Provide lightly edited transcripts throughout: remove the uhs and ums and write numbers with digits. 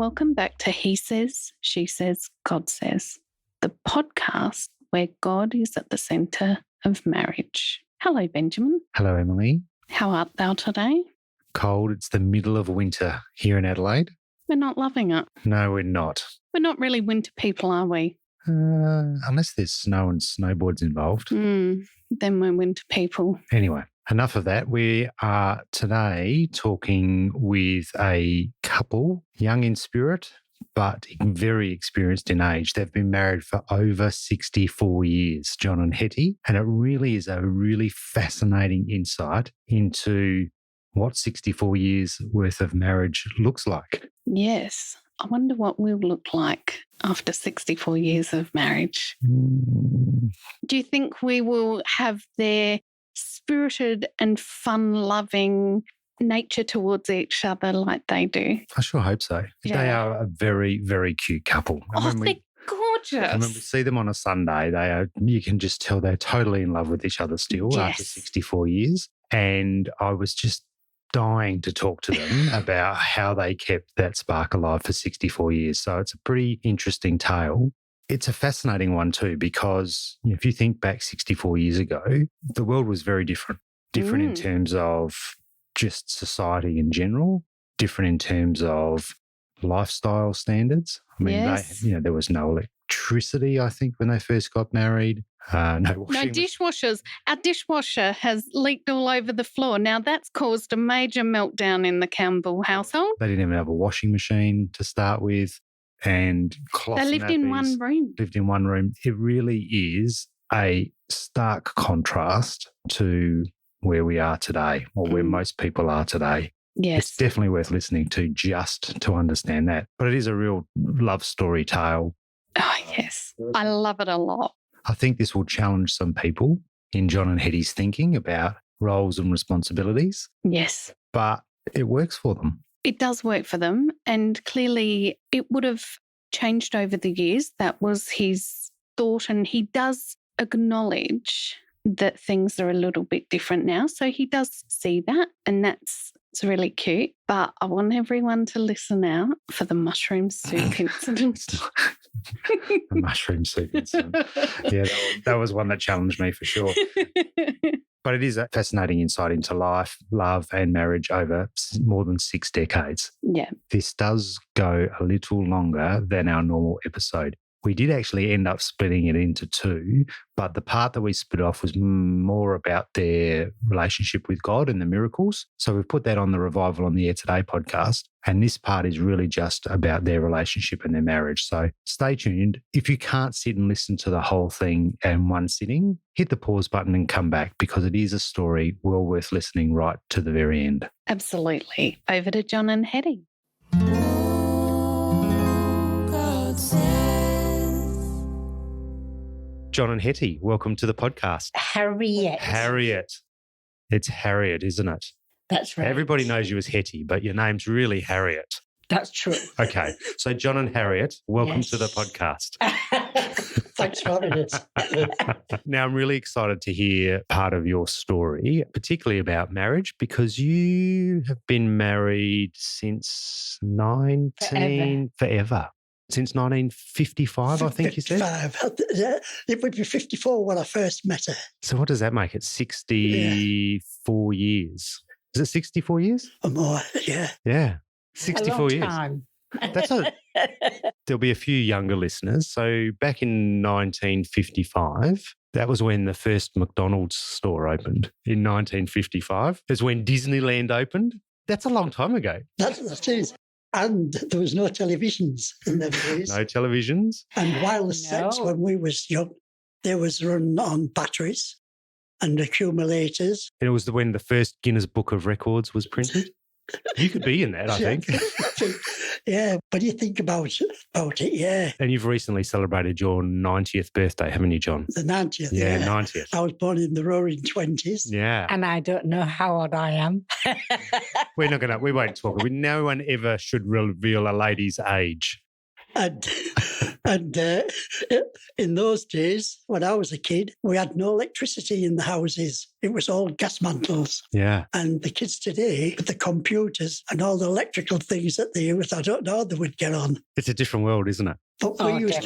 welcome back to He Says, She Says, God Says, the podcast where God is at the centre of marriage. Hello, Benjamin. Hello, Emily. How art thou today? Cold. It's the middle of winter here in Adelaide. We're not loving it. No, we're not. We're not really winter people, are we? Unless there's snow and snowboards involved. Then we're winter people. Anyway, enough of that. We are today talking with a couple, young in spirit, but very experienced in age. They've been married for over 64 years, John and Hetty, and it really is a really fascinating insight into what 64 years worth of marriage looks like. Yes. I wonder what we'll look like after 64 years of marriage. Do you think we will have their spirited and fun-loving nature towards each other like they do? I sure hope so. Yeah. They are a very, very cute couple. They're gorgeous. And when we see them on a Sunday, you can just tell they're totally in love with each other still after 64 years. And I was just dying to talk to them about how they kept that spark alive for 64 years. So it's a pretty interesting tale. It's a fascinating one too, because if you think back 64 years ago, the world was very different. Different in terms of just society in general, different in terms of lifestyle standards. I mean, there was no electricity, I think, when they first got married. No dishwashers. Our dishwasher has leaked all over the floor. Now, that's caused a major meltdown in the Campbell household. They didn't even have a washing machine to start with, and cloth They lived in one room. Lived in one room. It really is a stark contrast to where we are today, or where most people are today. Yes. It's definitely worth listening to just to understand that. But it is a real love story tale. Oh, yes. I love it a lot. I think this will challenge some people in John and Hetty's thinking about roles and responsibilities. Yes. But it works for them. It does work for them. And clearly it would have changed over the years. That was his thought. And he does acknowledge that things are a little bit different now. So he does see that. And it's really cute. But I want everyone to listen out for the mushroom soup incident. The mushroom soup incident. Yeah, that was one that challenged me for sure. But it is a fascinating insight into life, love and marriage over more than 6 decades. Yeah. This does go a little longer than our normal episode. We did actually end up splitting it into 2, but the part that we split off was more about their relationship with God and the miracles. So we've put that on the Revival on the Air Today podcast. And this part is really just about their relationship and their marriage. So stay tuned. If you can't sit and listen to the whole thing in one sitting, hit the pause button and come back, because it is a story well worth listening right to the very end. Absolutely. Over to John and Hetty. John and Hetty, welcome to the podcast. Harriet. It's Harriet, isn't it? That's right. Everybody knows you as Hetty, but your name's really Harriet. That's true. Okay. So John and Harriet, welcome to the podcast. Thanks for having us. Now, I'm really excited to hear part of your story, particularly about marriage, because you have been married since forever. Since 1955, I think you said? 55. It would be 54 when I first met her. So what does that make it? 64 years. Is it 64 years? Or more, yeah. Yeah. 64 a long years. time. There'll be a few younger listeners. So back in 1955, that was when the first McDonald's store opened. In 1955 is when Disneyland opened. That's a long time ago. That is. And there was no televisions in them days. No televisions. And wireless sets when we was young, they was run on batteries and accumulators. And it was when the first Guinness Book of Records was printed. You could be in that, I think. Yeah, but you think about it, yeah. And you've recently celebrated your 90th birthday, haven't you, John? The 90th, yeah. 90th. I was born in the roaring 20s. Yeah. And I don't know how old I am. We won't talk. No one ever should reveal a lady's age. And And in those days, when I was a kid, we had no electricity in the houses. It was all gas mantles. Yeah. And the kids today, with the computers and all the electrical things that they use, I don't know how they would get on. It's a different world, isn't it? But Oh, we used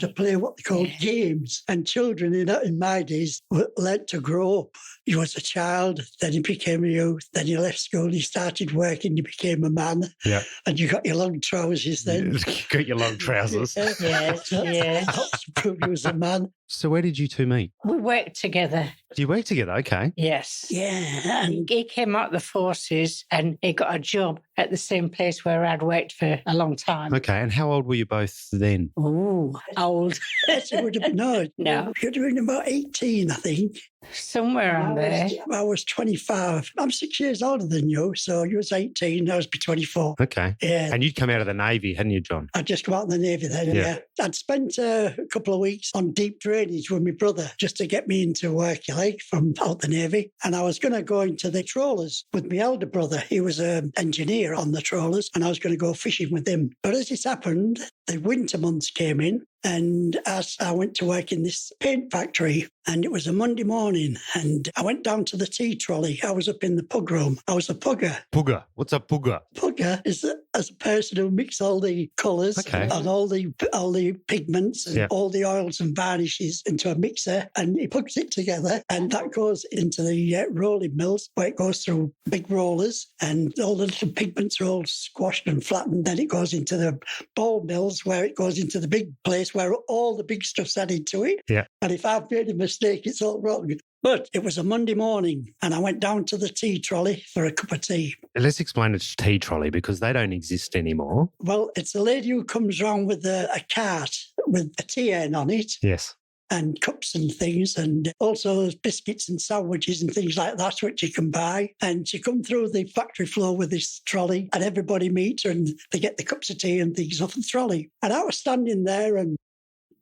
to play what they called games. And children in my days were learnt to grow up. You was a child, then you became a youth, then you left school, you started working, you became a man. Yeah. And you got your long trousers then. You got your long trousers. Yes, yes. Helps prove you was a man. So where did you two meet? We worked together. Do you work together? Okay. Yes. Yeah. And He came out of the forces and he got a job at the same place where I'd worked for a long time. Okay. And how old were you both then? Ooh, old. It would have been, no, No. you'd have been about 18, I think. Somewhere around there. I was 25. I'm 6 years older than you, so you was 18, I was 24. Okay. Yeah. And you'd come out of the Navy, hadn't you, John? I'd just come out in the Navy then, Yeah. yeah. I'd spent a couple of weeks on deep drainage with my brother just to get me into work, you like, from out the Navy. And I was going to go into the trawlers with my elder brother. He was an engineer on the trawlers, and I was going to go fishing with him. But as it happened, the winter months came in, and as I went to work in this paint factory, and it was a Monday morning, and I went down to the tea trolley. I was up in the pug room. I was a pugger. Pugger. What's a pugger? Pugger is as a person who mixes all the colours Okay. and all the pigments and Yeah. all the oils and varnishes into a mixer, and he puts it together, and that goes into the rolling mills where it goes through big rollers, and all the little pigments are all squashed and flattened. Then it goes into the ball mills where it goes into the big place where all the big stuff's added to it. Yeah. And if I've made a mistake, it's all wrong. But it was a Monday morning, and I went down to the tea trolley for a cup of tea. Let's explain it's tea trolley because they don't exist anymore. Well, it's a lady who comes round with a cart with a tea urn on it Yes. and cups and things, and also biscuits and sandwiches and things like that, which you can buy. And she come through the factory floor with this trolley, and everybody meets her, and they get the cups of tea and things off the trolley. And I was standing there, and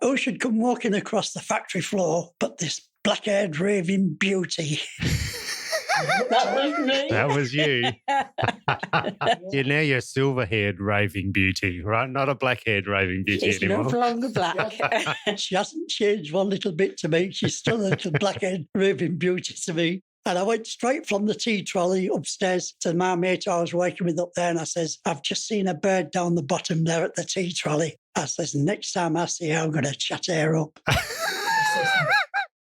who should come walking across the factory floor but this black-haired raving beauty. That was me. That was you. Now you're silver-haired raving beauty, right? Not a black-haired raving beauty It's no anymore. longer black. She hasn't changed one little bit to me. She's still a little black-haired raving beauty to me. And I went straight from the tea trolley upstairs to my mate I was working with up there, and I says, I've just seen a bird down the bottom there at the tea trolley. I says, next time I see her, I'm going to chat her up.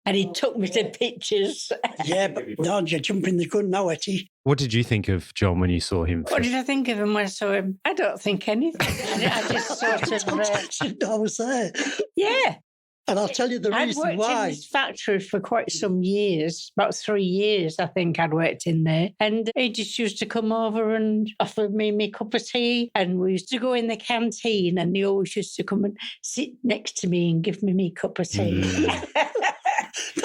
And he took me to pictures. Yeah, but no, you're jumping the gun now, Hetty. What did you think of John when you saw him? What did I think of him when I saw him? I don't think anything. I just sort of, I was there. yeah. And I'll tell you the I'd reason worked in why. this factory for quite some years, about 3 years, I think I'd worked in there. And he just used to come over and offer me my cup of tea. And we used to go in the canteen, and he always used to come and sit next to me and give me my cup of tea.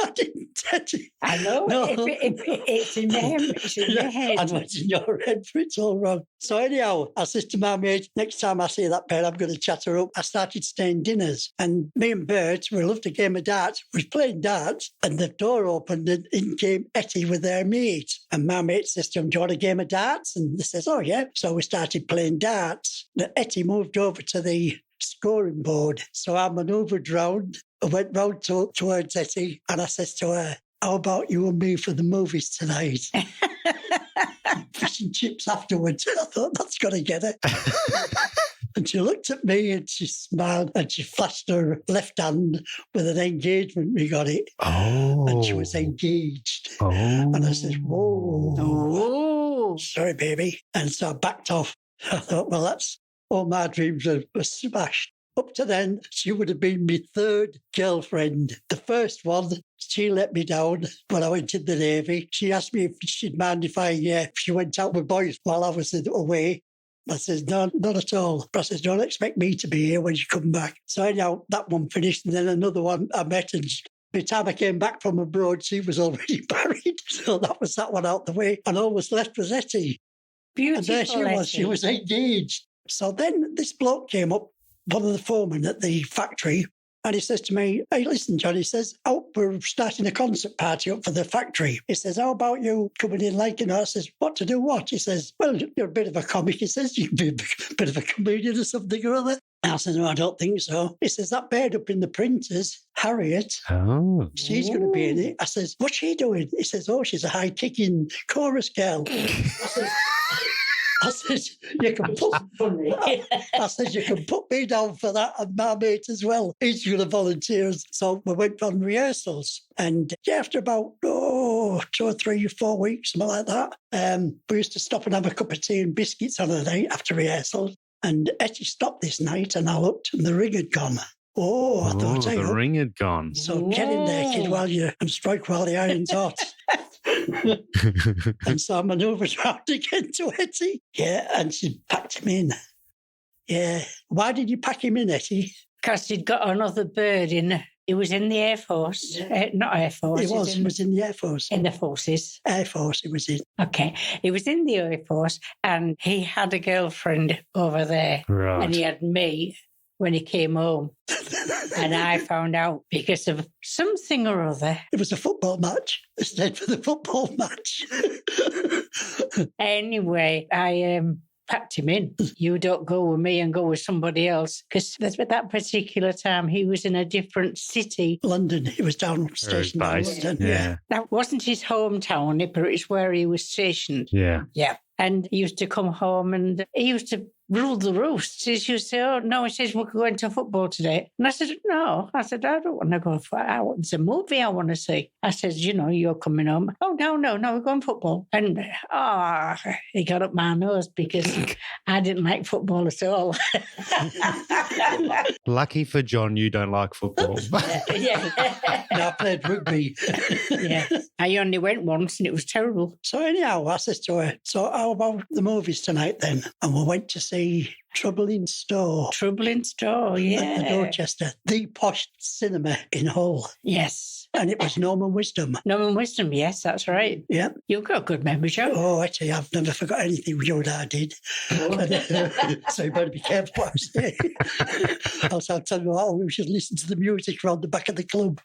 I didn't touch it. I know. No. It's in my head. It's in my head. I know it's in your head, but it's all wrong. So anyhow, I said to my mate, next time I see that bird, I'm going to chat her up. I started staying dinners, and me and Bert, we loved a game of darts. We was playing darts, and the door opened, and in came Hetty with her mate. And my mate says to him, do you want a game of darts? And they says, oh, yeah. So we started playing darts. The Hetty moved over to the scoring board. So I manoeuvred round. I went round towards Hetty, and I says to her, how about you and me for the movies tonight? Fish and chips afterwards. I thought, that's got to get it. And she looked at me and she smiled and she flashed her left hand with an engagement ring on it. Oh. And she was engaged. Oh. And I said, whoa. Oh. Sorry, baby. And so I backed off. I thought, well, that's all my dreams were smashed. Up to then, she would have been my third girlfriend. The first one, she let me down when I went in the Navy. She asked me if she'd mind if she went out with boys while I was away. I said, no, not at all. But I said, don't expect me to be here when you come back. So anyhow, that one finished, and then another one I met, and by the time I came back from abroad, she was already married. So that was that one out the way. And all was left was Hetty. Beautiful. And there she was. She was engaged. So then this bloke came up, one of the foremen at the factory, and he says to me, hey, listen, John, he says, oh, we're starting a concert party up for the factory. He says, how about you coming in like, I says, what to do what? He says, well, you're a bit of a comic. He says, you can be a bit of a comedian or something or other. I said, no, I don't think so. He says, that bird up in the printers, Harriet, she's going to be in it. I says, what's she doing? He says, oh, she's a high-kicking chorus girl. I says, you can put you can put me down for that, and my mate as well. He's going to volunteer. So we went on rehearsals, and after about 2 or 3 or 4 weeks, something like that, we used to stop and have a cup of tea and biscuits on a night after rehearsals. And Hetty stopped this night, and I looked, and the ring had gone. Oh, I thought, the ring had gone. So get in there, kid, and strike while the iron's hot. And so I manoeuvred round again to Hetty. Yeah, and she packed him in. Yeah. Why did you pack him in, Hetty? Because he'd got another bird in. He was in the Air Force. Not Air Force. He was in the Air Force. In the forces. Air Force he was in. Okay. He was in the Air Force, and he had a girlfriend over there. Right. And he had me when he came home. And I found out because of something or other. It was a football match. They stayed for the football match. Anyway, I packed him in. You don't go with me and go with somebody else. Because at that particular time, he was in a different city. London. He was down stationed in London. Yeah. That wasn't his hometown, but it's where he was stationed. Yeah. Yeah. And he used to come home and he used to rule the roost. He used to say, oh, no, he says, we're going to football today. And I said, no. I said, I don't want to go for it's a movie I want to see. I said, you're coming home. Oh, no, we're going football. And, he got up my nose because I didn't like football at all. Lucky for John, you don't like football. Yeah. No, I played rugby. Yeah. I only went once and it was terrible. So anyhow, I said to her, so how about the movies tonight then? And we went to see Trouble in Store. Trouble in Store, yeah. At the Dorchester, the posh cinema in Hull. Yes. And it was Norman Wisdom. Norman Wisdom, yes, that's right. Yeah. You've got a good memory, Joe. Oh, actually, I've never forgot anything you and I did. So you better be careful what I say. Else I'll tell you, we should listen to the music around the back of the club.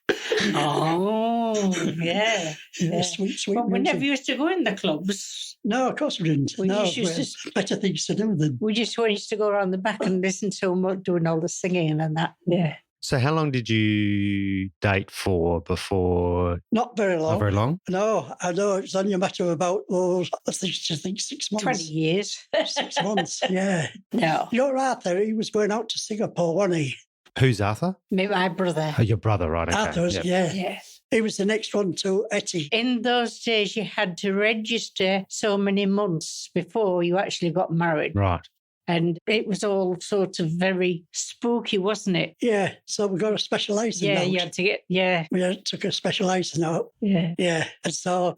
Oh, yeah. Sweet But we music. never used to go in the clubs. No, of course we didn't. We no, just used we had better things to do than... We just used to go around the back and listen to them doing all the singing and that. Yeah. So how long did you date for before? Not very long. Not very long? No, I know. It's only a matter of about, I think 6 months. 20 years. 6 months, yeah. No. Your Arthur, he was going out to Singapore, wasn't he? Who's Arthur? My brother. Oh, your brother, right? Okay. Arthur was, Yep. yeah. Yes. He was the next one to Hetty. In those days, you had to register so many months before you actually got married. Right. And it was all sort of very spooky, wasn't it? Yeah, so we got a special license Yeah, out. you had to get, Took a special license out. Yeah. Yeah, and so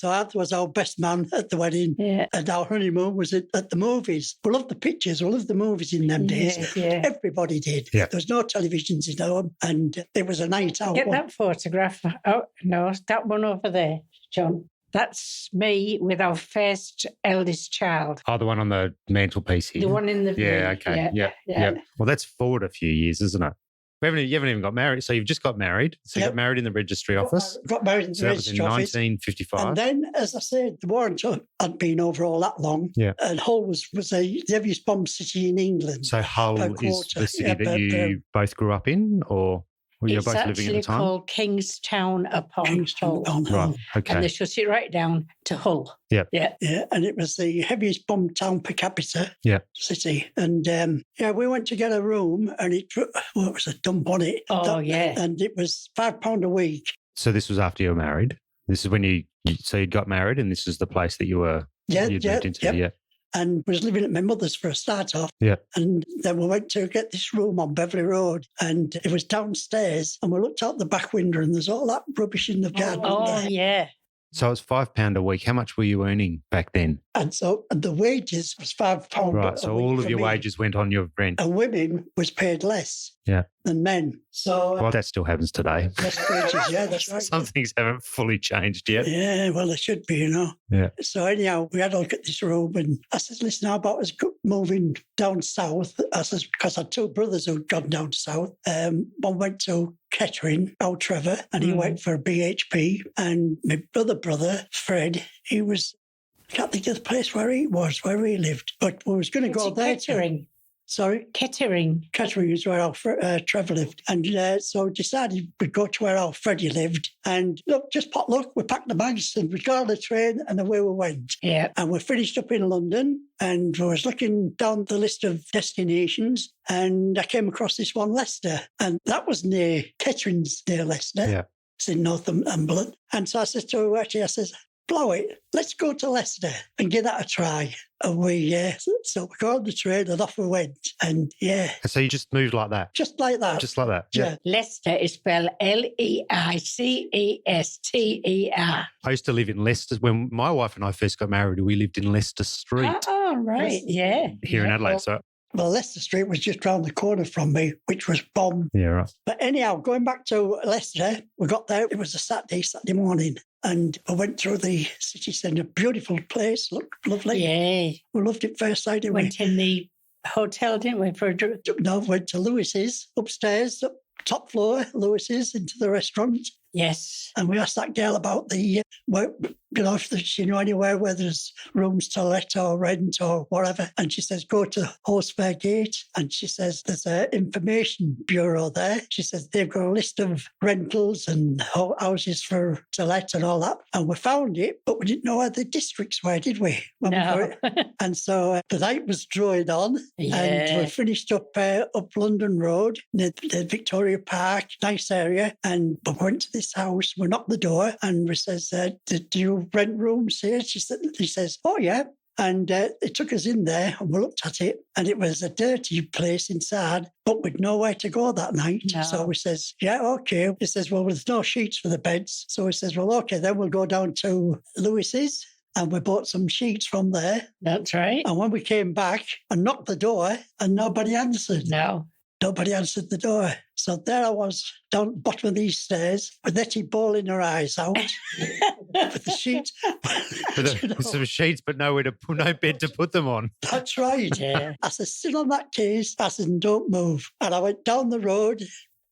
Arthur was our best man at the wedding. Yeah. And our honeymoon was at the movies. We loved the pictures, we loved the movies in them days. Yeah. Everybody did. Yeah. There was no televisions in home, and it was a night out. Get that photograph. Oh, no, that one over there, John. That's me with our first eldest child. Oh, the one on the mantelpiece here. The one in the... Yeah, okay. Yeah. Well, that's forward a few years, isn't it? You haven't even got married. So you've just got married. So you got married in the registry office. Got married in the So that was in registry office. 1955. And then, as I said, the war hadn't been over all that long. Yeah. And Hull was the heaviest bombed city in England. So Hull per is quarter. the city that you both grew up in, or were you It's both living at the actually time? called Kingstown upon Kingstown Hull. on Hull. Right, okay. And they shut it right down to Hull. Yeah. Yeah. Yeah, and it was the heaviest bombed town per capita city. And we went to get a room, and it was a dump on it. Oh, yeah. And it was £5 a week. So this was after you were married? This is when you'd got married, and this is the place that you were moved into? Yeah. And was living at my mother's for a start off. Yeah. And then we went to get this room on Beverley Road, and it was downstairs, and we looked out the back window, and there's all that rubbish in the garden. Oh, there. yeah. So it was £5 a week. How much were you earning back then? And so the wages was £5 Right. a So week all of for your me. wages went on your rent. And women was paid less Yeah. than men. So Well, that still happens today. less wages, yeah, that's right. Some things haven't fully changed yet. Yeah, well, it should be, Yeah. So anyhow, we had a look at this room, and I said, listen, how about us moving down south? I said, because I had two brothers who'd gone down south. One went to Kettering, old Trevor, and he went for a BHP. And my brother, Fred, he was, I can't think of the place where he lived, but we was going to go there. Kettering. Sorry? Kettering. Kettering is where our Trevor lived. And so decided we'd go to where our Freddie lived. And look, just pot luck, we packed the bags and we got on the train and away we went. Yeah. And we finished up in London and I was looking down the list of destinations and I came across this one, Leicester. And that was near Kettering's near Leicester. Yeah. It's in Northumberland. And so I said to her, I says, blow it, let's go to Leicester and give that a try. And so we got on the train and off we went. And So you just moved like that? Just like that. Just like that? Yeah. Leicester is spelled Leicester. I used to live in Leicester. When my wife and I first got married, we lived in Leicester Street. Oh, right. Yeah. Here in Adelaide. So Well, Leicester Street was just round the corner from me, which was bombed. yeah, right. But anyhow, going back to Leicester, we got there. It was a Saturday morning. And I went through the city centre. Beautiful place, looked lovely. Yeah. We loved it first night. Went in the hotel, didn't we, for a drink? No, went to Lewis's, upstairs, top floor, Lewis's, into the restaurant. Yes. And we asked that girl about if she knew anywhere where there's rooms to let or rent or whatever. And she says, go to Horsefair Gate. And she says, there's an information bureau there. She says, they've got a list of rentals and houses to let and all that. And we found it, but we didn't know where the districts were, did we? No. And so the night was drawing on. Yeah. And we finished up London Road, near the Victoria Park, nice area. And we went to this house, we knocked the door and we says, do you rent rooms here? He says, oh yeah. And it took us in there and we looked at it and it was a dirty place inside, but we'd nowhere to go that night. No. So we says, yeah, okay. He says, well, there's no sheets for the beds. So he says, well, okay, then we'll go down to Lewis's. And we bought some sheets from there. That's right. And when we came back and knocked the door and nobody answered. No. Nobody answered the door. So there I was down at the bottom of these stairs with Hetty bawling her eyes out with the sheets. Some sheets, but no bed to put them on. That's right. Yeah. I said, sit on that case. I said, don't move. And I went down the road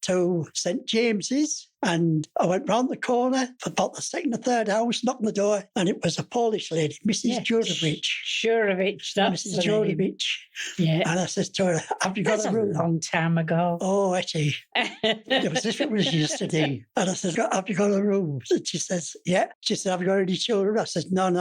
to St. James's and I went round the corner for about the second or third house, knocked on the door, and it was a Polish lady, Mrs. Jurovich. Jurovich, that's Mrs. Jurovich. Yeah. And I said to her, have you got a room? A long time ago. Oh, Hetty. It was as if it was yesterday. And I said, have you got a room? And she says, yeah. She said, have you got any children? I said, no.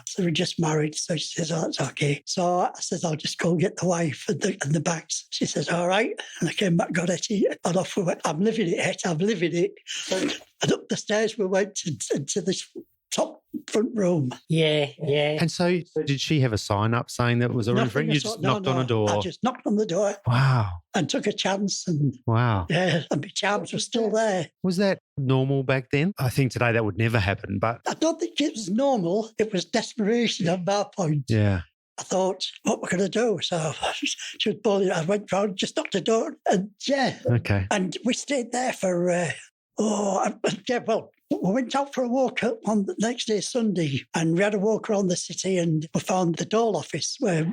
So we're just married. So she says, oh, that's okay. So I said, I'll just go and get the wife and the bags. She says, all right. And I came back, got Hetty, and off we went. I'm living it, Hetty, I'm living it. And up the stairs we went into this top front room. Yeah. And so did she have a sign up saying that it was a room for it? You just knocked on a door? I just knocked on the door. Wow. And took a chance. And wow. Yeah, and my charms were still there. Was that normal back then? I think today that would never happen, but... I don't think it was normal. It was desperation on my point. Yeah. I thought, what we're going to do? So she was bawling. I went round, just knocked the door, and yeah. Okay. And we stayed there for... we went out for a walk on the next day, Sunday, and we had a walk around the city and we found the dole office where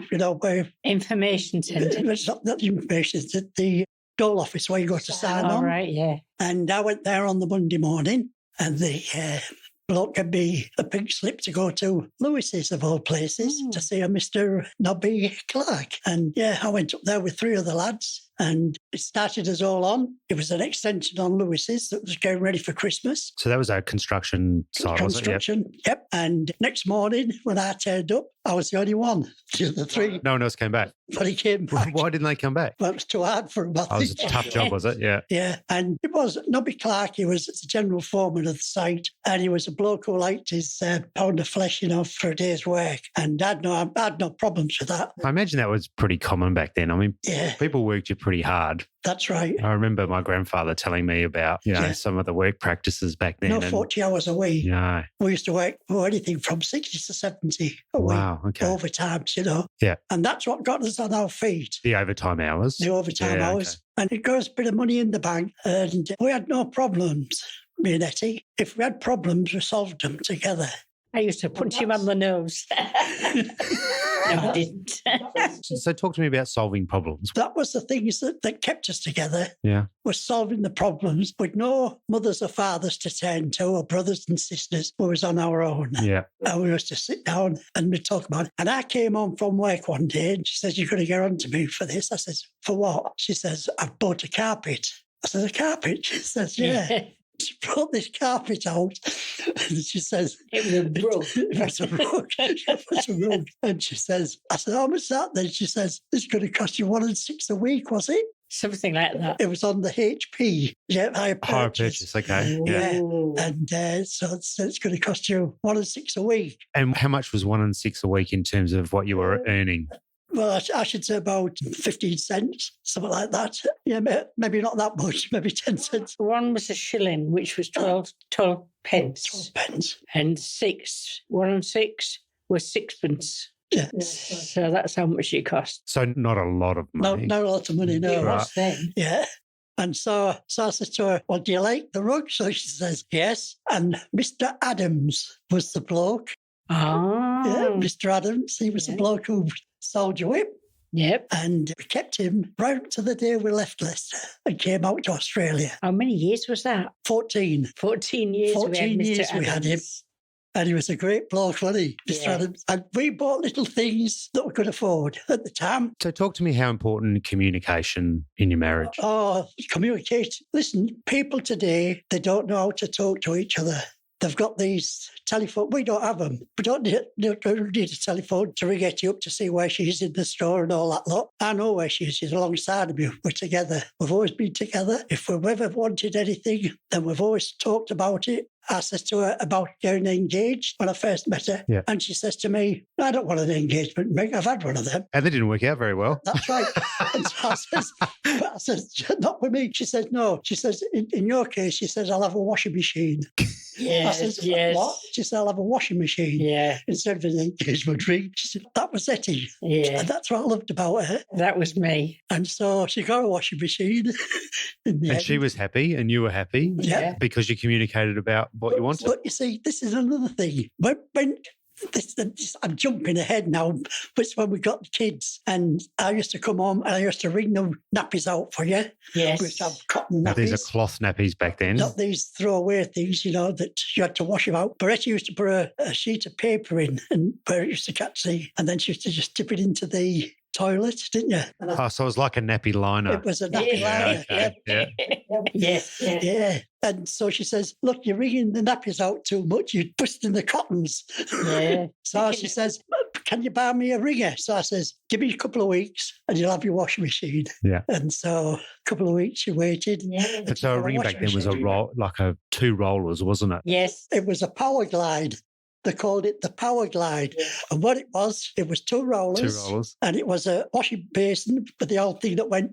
information centre. It's not the information, it's the dole office where you go to sign on. Right, yeah. And I went there on the Monday morning and the bloke gave me a pink slip to go to Lewis's, of all places, to see a Mr. Nobby Clark. And yeah, I went up there with 3 other lads. And it started us all on. It was an extension on Lewis's that was getting ready for Christmas. So that was a construction site, Construction, was it? yep. And next morning, when I turned up, I was the only one. The other 3. No one else came back. But he came back. Why didn't they come back? Well, it was too hard for him. It was a tough job, was it? Yeah. Yeah. And it was Nobby Clark. He was the general foreman of the site. And he was a bloke who liked his pound of flesh, for a day's work. And I had no problems with that. I imagine that was pretty common back then. I mean, yeah. People worked you pretty hard. That's right. I remember my grandfather telling me about, some of the work practices back then. No 40 hours a week. No. We used to work for anything from 60 to 70 a week. Wow, okay. Overtime, Yeah. And that's what got us on our feet. The overtime hours. The overtime hours. Okay. And it got us a bit of money in the bank. And we had no problems, me and Hetty. If we had problems, we solved them together. I used to punch him on the nose. No, I didn't. So talk to me about solving problems. That was the things that kept us together. Yeah. Was solving the problems with no mothers or fathers to turn to, or brothers and sisters. We was on our own. Yeah. And we used to sit down and we'd talk about it. And I came home from work one day and she says, "You're going to get on to me for this." I says, "For what?" She says, "I've bought a carpet." I said, "A carpet?" She says, "Yeah." She brought this carpet out and she says, It was a rug. It was a rug. It was a rug. And she says, I said, "How much is that then?" She says, "It's going to cost you $1.06 a week, was it?" Something like that. It was on the HP. Yeah, higher purchase. Okay. Yeah. Ooh. And so it's going to cost you $1.06 a week. And how much was 1 and 6 a week in terms of what you were earning? Well, I should say about 15 cents, something like that. Yeah, maybe not that much, maybe 10 cents. One was a shilling, which was 12 pence. 12 pence. And 1 and 6 was sixpence. Yeah. So that's how much it cost. So not a lot of money. Not a lot of money, no. It was then. Yeah. And so I said to her, "Well, do you like the rug?" So she says, "Yes." And Mr. Adams was the bloke. Oh. Yeah, Mr. Adams, he was the bloke who sold you whip. Yep. And we kept him right up to the day we left Leicester and came out to Australia. How many years was that? 14. 14 years. 14 we had Mr. years we had him. Adams. And he was a great bloke, wasn't he, Mr. Yeah. Adams? And we bought little things that we could afford at the time. So talk to me how important communication in your marriage. Oh, communication. Listen, people today, they don't know how to talk to each other. They've got these telephone. We don't have them. We don't need a telephone to ring Hetty up to see where she is in the store and all that lot. I know where she is. She's alongside of me. We're together. We've always been together. If we've ever wanted anything, then we've always talked about it. I said to her about getting engaged when I first met her. Yeah. And she says to me, "I don't want an engagement ring. I've had one of them." And they didn't work out very well. That's right. And so I says, "Not with me." She says, "No." She says, in your case, she says, "I'll have a washing machine." I says, Yes. "What?" She said, "I'll have a washing machine." Yeah. Instead of an engagement ring. She said, that was Hetty. Yeah. And that's what I loved about her. That was me. And so she got a washing machine. In the And end. she was happy and you were happy Yeah. because you communicated about what you wanted. But you see, this is another thing. When I'm jumping ahead now, but it's when we got the kids and I used to come home and I used to wring the nappies out for you. Yes. We used to have cotton Now, nappies. these are cloth nappies back then. Not these throwaway things, that you had to wash them out. But Hetty used to put a sheet of paper in and where it used to catch and then she used to just dip it into the toilet, didn't you? And Oh, so it was like a nappy liner. it was a nappy Yeah, liner. okay. Yeah. Yes. Yeah. Yeah. And so she says, "Look, you're wringing the nappies out too much. You're twisting the cottons." Yeah. So she says, "Can you buy me a wringer?" So I says, "Give me a couple of weeks and you'll have your washing machine." Yeah. And so a couple of weeks she waited. Yeah. And so a ring back then was a roll, like two rollers, wasn't it? Yes. It was a power glide. They called it the power glide. Yeah. And what it was two rollers. Two rollers. And it was a washing basin with the old thing that went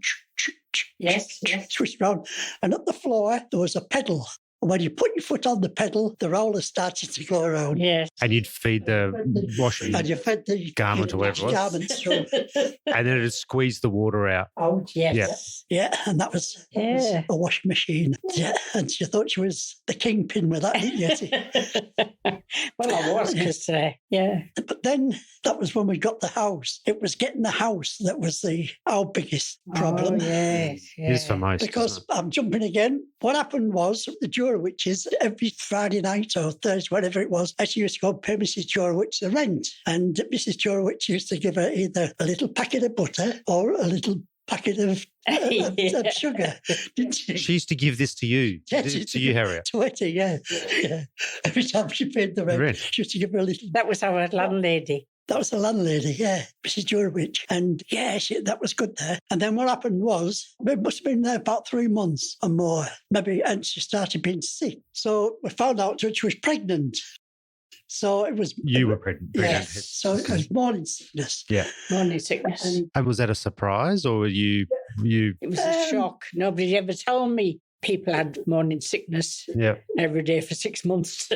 Yes. twist round. And at the floor, there was a pedal. And when you put your foot on the pedal, the roller started to go around. Yes. And you'd feed the washing And you fed the garment or whatever it was. garments through. And then it'd squeeze the water out. Oh, yes. Yeah, and that was Yeah. a washing machine. Yeah, and she thought she was the kingpin with that, didn't you? Well, I was, because, yeah. But then that was when we got the house. It was getting the house that was our biggest problem. Oh, yes. It is for most. Because isn't it? I'm jumping again. What happened was the Jurowitches, every Friday night or Thursday, whatever it was, she used to go and pay Mrs. Jurowitch the rent. And Mrs. Jurowitch used to give her either a little packet of butter or a little packet of sugar, didn't she? She used to give this to you, Yeah, to you, Harriet. To Hetty, yeah. Every time she paid the rent, she used to give her a little. That was our landlady. That was the landlady, yeah, Mrs. Jurowitch. And yeah, that was good there. And then what happened was, it must have been there about 3 months or more, maybe, and she started being sick. So we found out that she was pregnant. So it was. You were pregnant. Yes. So it was morning sickness. Yeah. Morning sickness. And was that a surprise or were you? It was a shock. Nobody ever told me people had morning sickness every day for 6 months.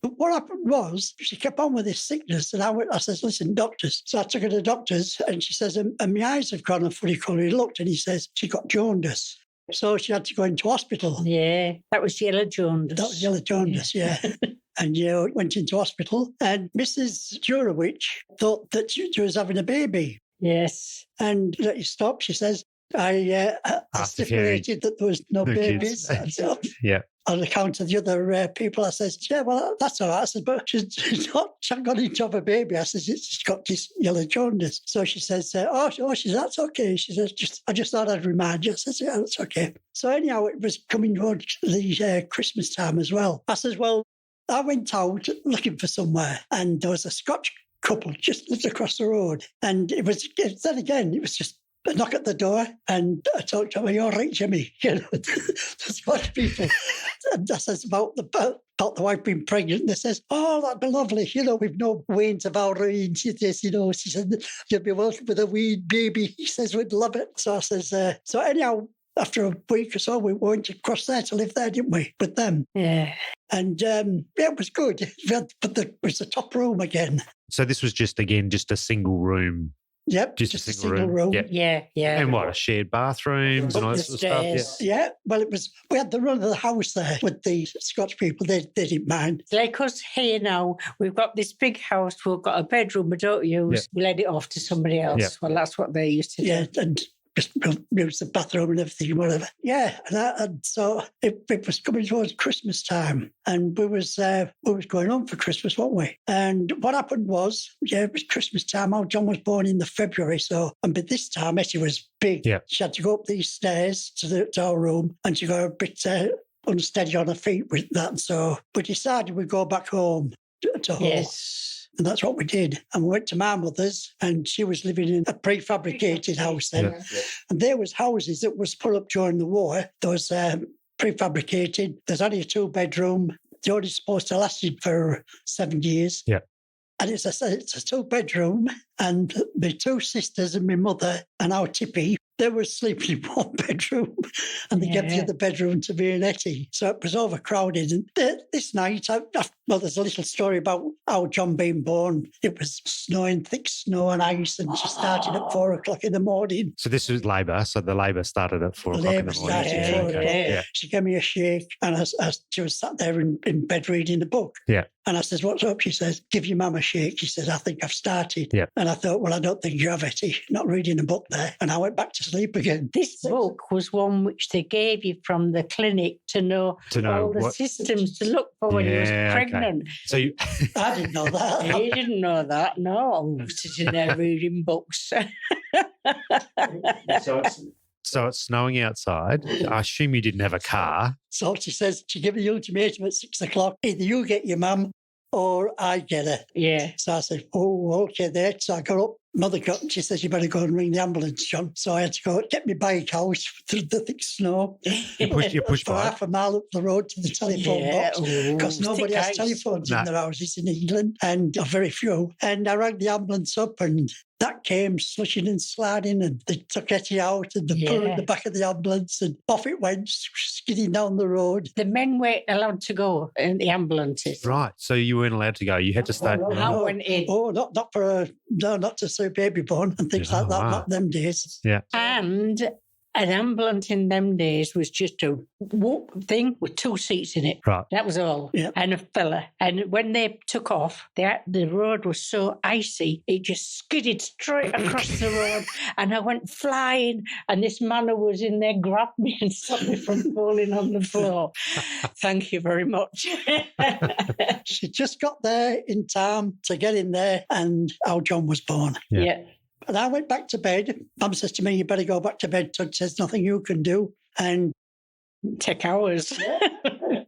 But what happened was she kept on with this sickness, and I says, "Listen, doctors." So I took her to doctors, and she says, "And my eyes have gone a funny colour." He looked, and he says, "She got jaundice." So she had to go into hospital. Yeah, that was yellow jaundice. That was yellow jaundice, yeah. and went into hospital. And Mrs. Jurowicz thought that she was having a baby. Yes. And let you stop, she says, I stipulated that there was no babies. Yeah. On account of the other people, I says, yeah, well, that's all right. I said, but she hasn't got into have a baby. I says, she's got this yellow jaundice. So she says, she says, that's okay. She says, I just thought I'd remind you. I says, yeah, that's okay. So anyhow, it was coming towards the Christmas time as well. I says, well, I went out looking for somewhere, and there was a Scotch couple just lived across the road. And it was just a knock at the door, and I talked to him, "Are you all right, Jimmy?" The Scottish people. And I says about the wife being pregnant, and they says, "Oh, that'd be lovely. We've no weans of our own." She said, "You'll be welcome with a wee baby." He says, "We'd love it." So I says, so anyhow, after a week or so, we went across there to live there, didn't we, with them? Yeah. And it was good. But it was the top room again. So this was just a single room. Yep, just a single room. Yeah. And what, a shared bathrooms and all that sort of stuff? Yeah. Well, we had the run of the house there with the Scotch people. They didn't mind. Like us here now, we've got this big house, we've got a bedroom we don't use, we let it off to somebody else. Yeah. Well, that's what they used to do. Yeah, and just use the bathroom and everything, whatever. Yeah, and so it was coming towards Christmas time, and we was going on for Christmas, weren't we? And what happened was, it was Christmas time. Our John was born in the February, and by this time Hetty was big. Yeah. She had to go up these stairs to our room, and she got a bit unsteady on her feet with that. So we decided we'd go back home to home. Yes. And that's what we did. And we went to my mother's, and she was living in a prefabricated house then. Yeah. And there was houses that was put up during the war. There was prefabricated. There's only a 2-bedroom. They only supposed to last for 7 years. Yeah. And it's a 2-bedroom, and my 2 sisters and my mother and our Tippy, they were sleeping in 1 bedroom, and they gave the other bedroom to me and Hetty. So it was overcrowded. And this night, there's a little story about how John being born. It was snowing, thick snow and ice, and she started at 4 o'clock in the morning. So this was labour. So the labour started at 4 o'clock in the morning. Started at 4 o'clock. Yeah. She gave me a shake, and she was sat there in bed reading a book. Yeah. And I says, "What's up?" She says, "Give your mum a shake." She says, "I think I've started." Yeah. And I thought, well, I don't think you have, Hetty. Not reading a book there. And I went back to sleep again. This book was one which they gave you from the clinic to know all the systems to look for when you was pregnant. Okay. So I didn't know that. You didn't know that? No, I'm sitting there reading books. So it's snowing outside. I assume you didn't have a car. So she says, she gave me the ultimatum at 6 o'clock. Either you get your mum or I get her. Yeah. So I said, oh, okay there. So I got up. Mother got, she says, "You better go and ring the ambulance, John." So I had to go get my bike out through the thick snow. You pushed for half a mile up the road to the telephone box, because nobody has telephones in their houses in England, and very few. And I rang the ambulance up, and that came slushing and sliding, and they took Hetty out, and they put her in the back of the ambulance, and off it went, skidding down the road. The men weren't allowed to go in the ambulances. Right, so you weren't allowed to go. You had to stay. I went in. Oh, not to see a baby born and things like that, not them days. Yeah. And an ambulance in them days was just a thing with 2 seats in it. Right. That was all. Yeah. And a fella. And when they took off, the road was so icy, it just skidded straight across the road. And I went flying, and this man who was in there grabbed me and stopped me from falling on the floor. Thank you very much. She just got there in time to get in there, and our John was born. Yeah. And I went back to bed. Mum says to me, "You better go back to bed." Tug says, "Nothing you can do." And take hours.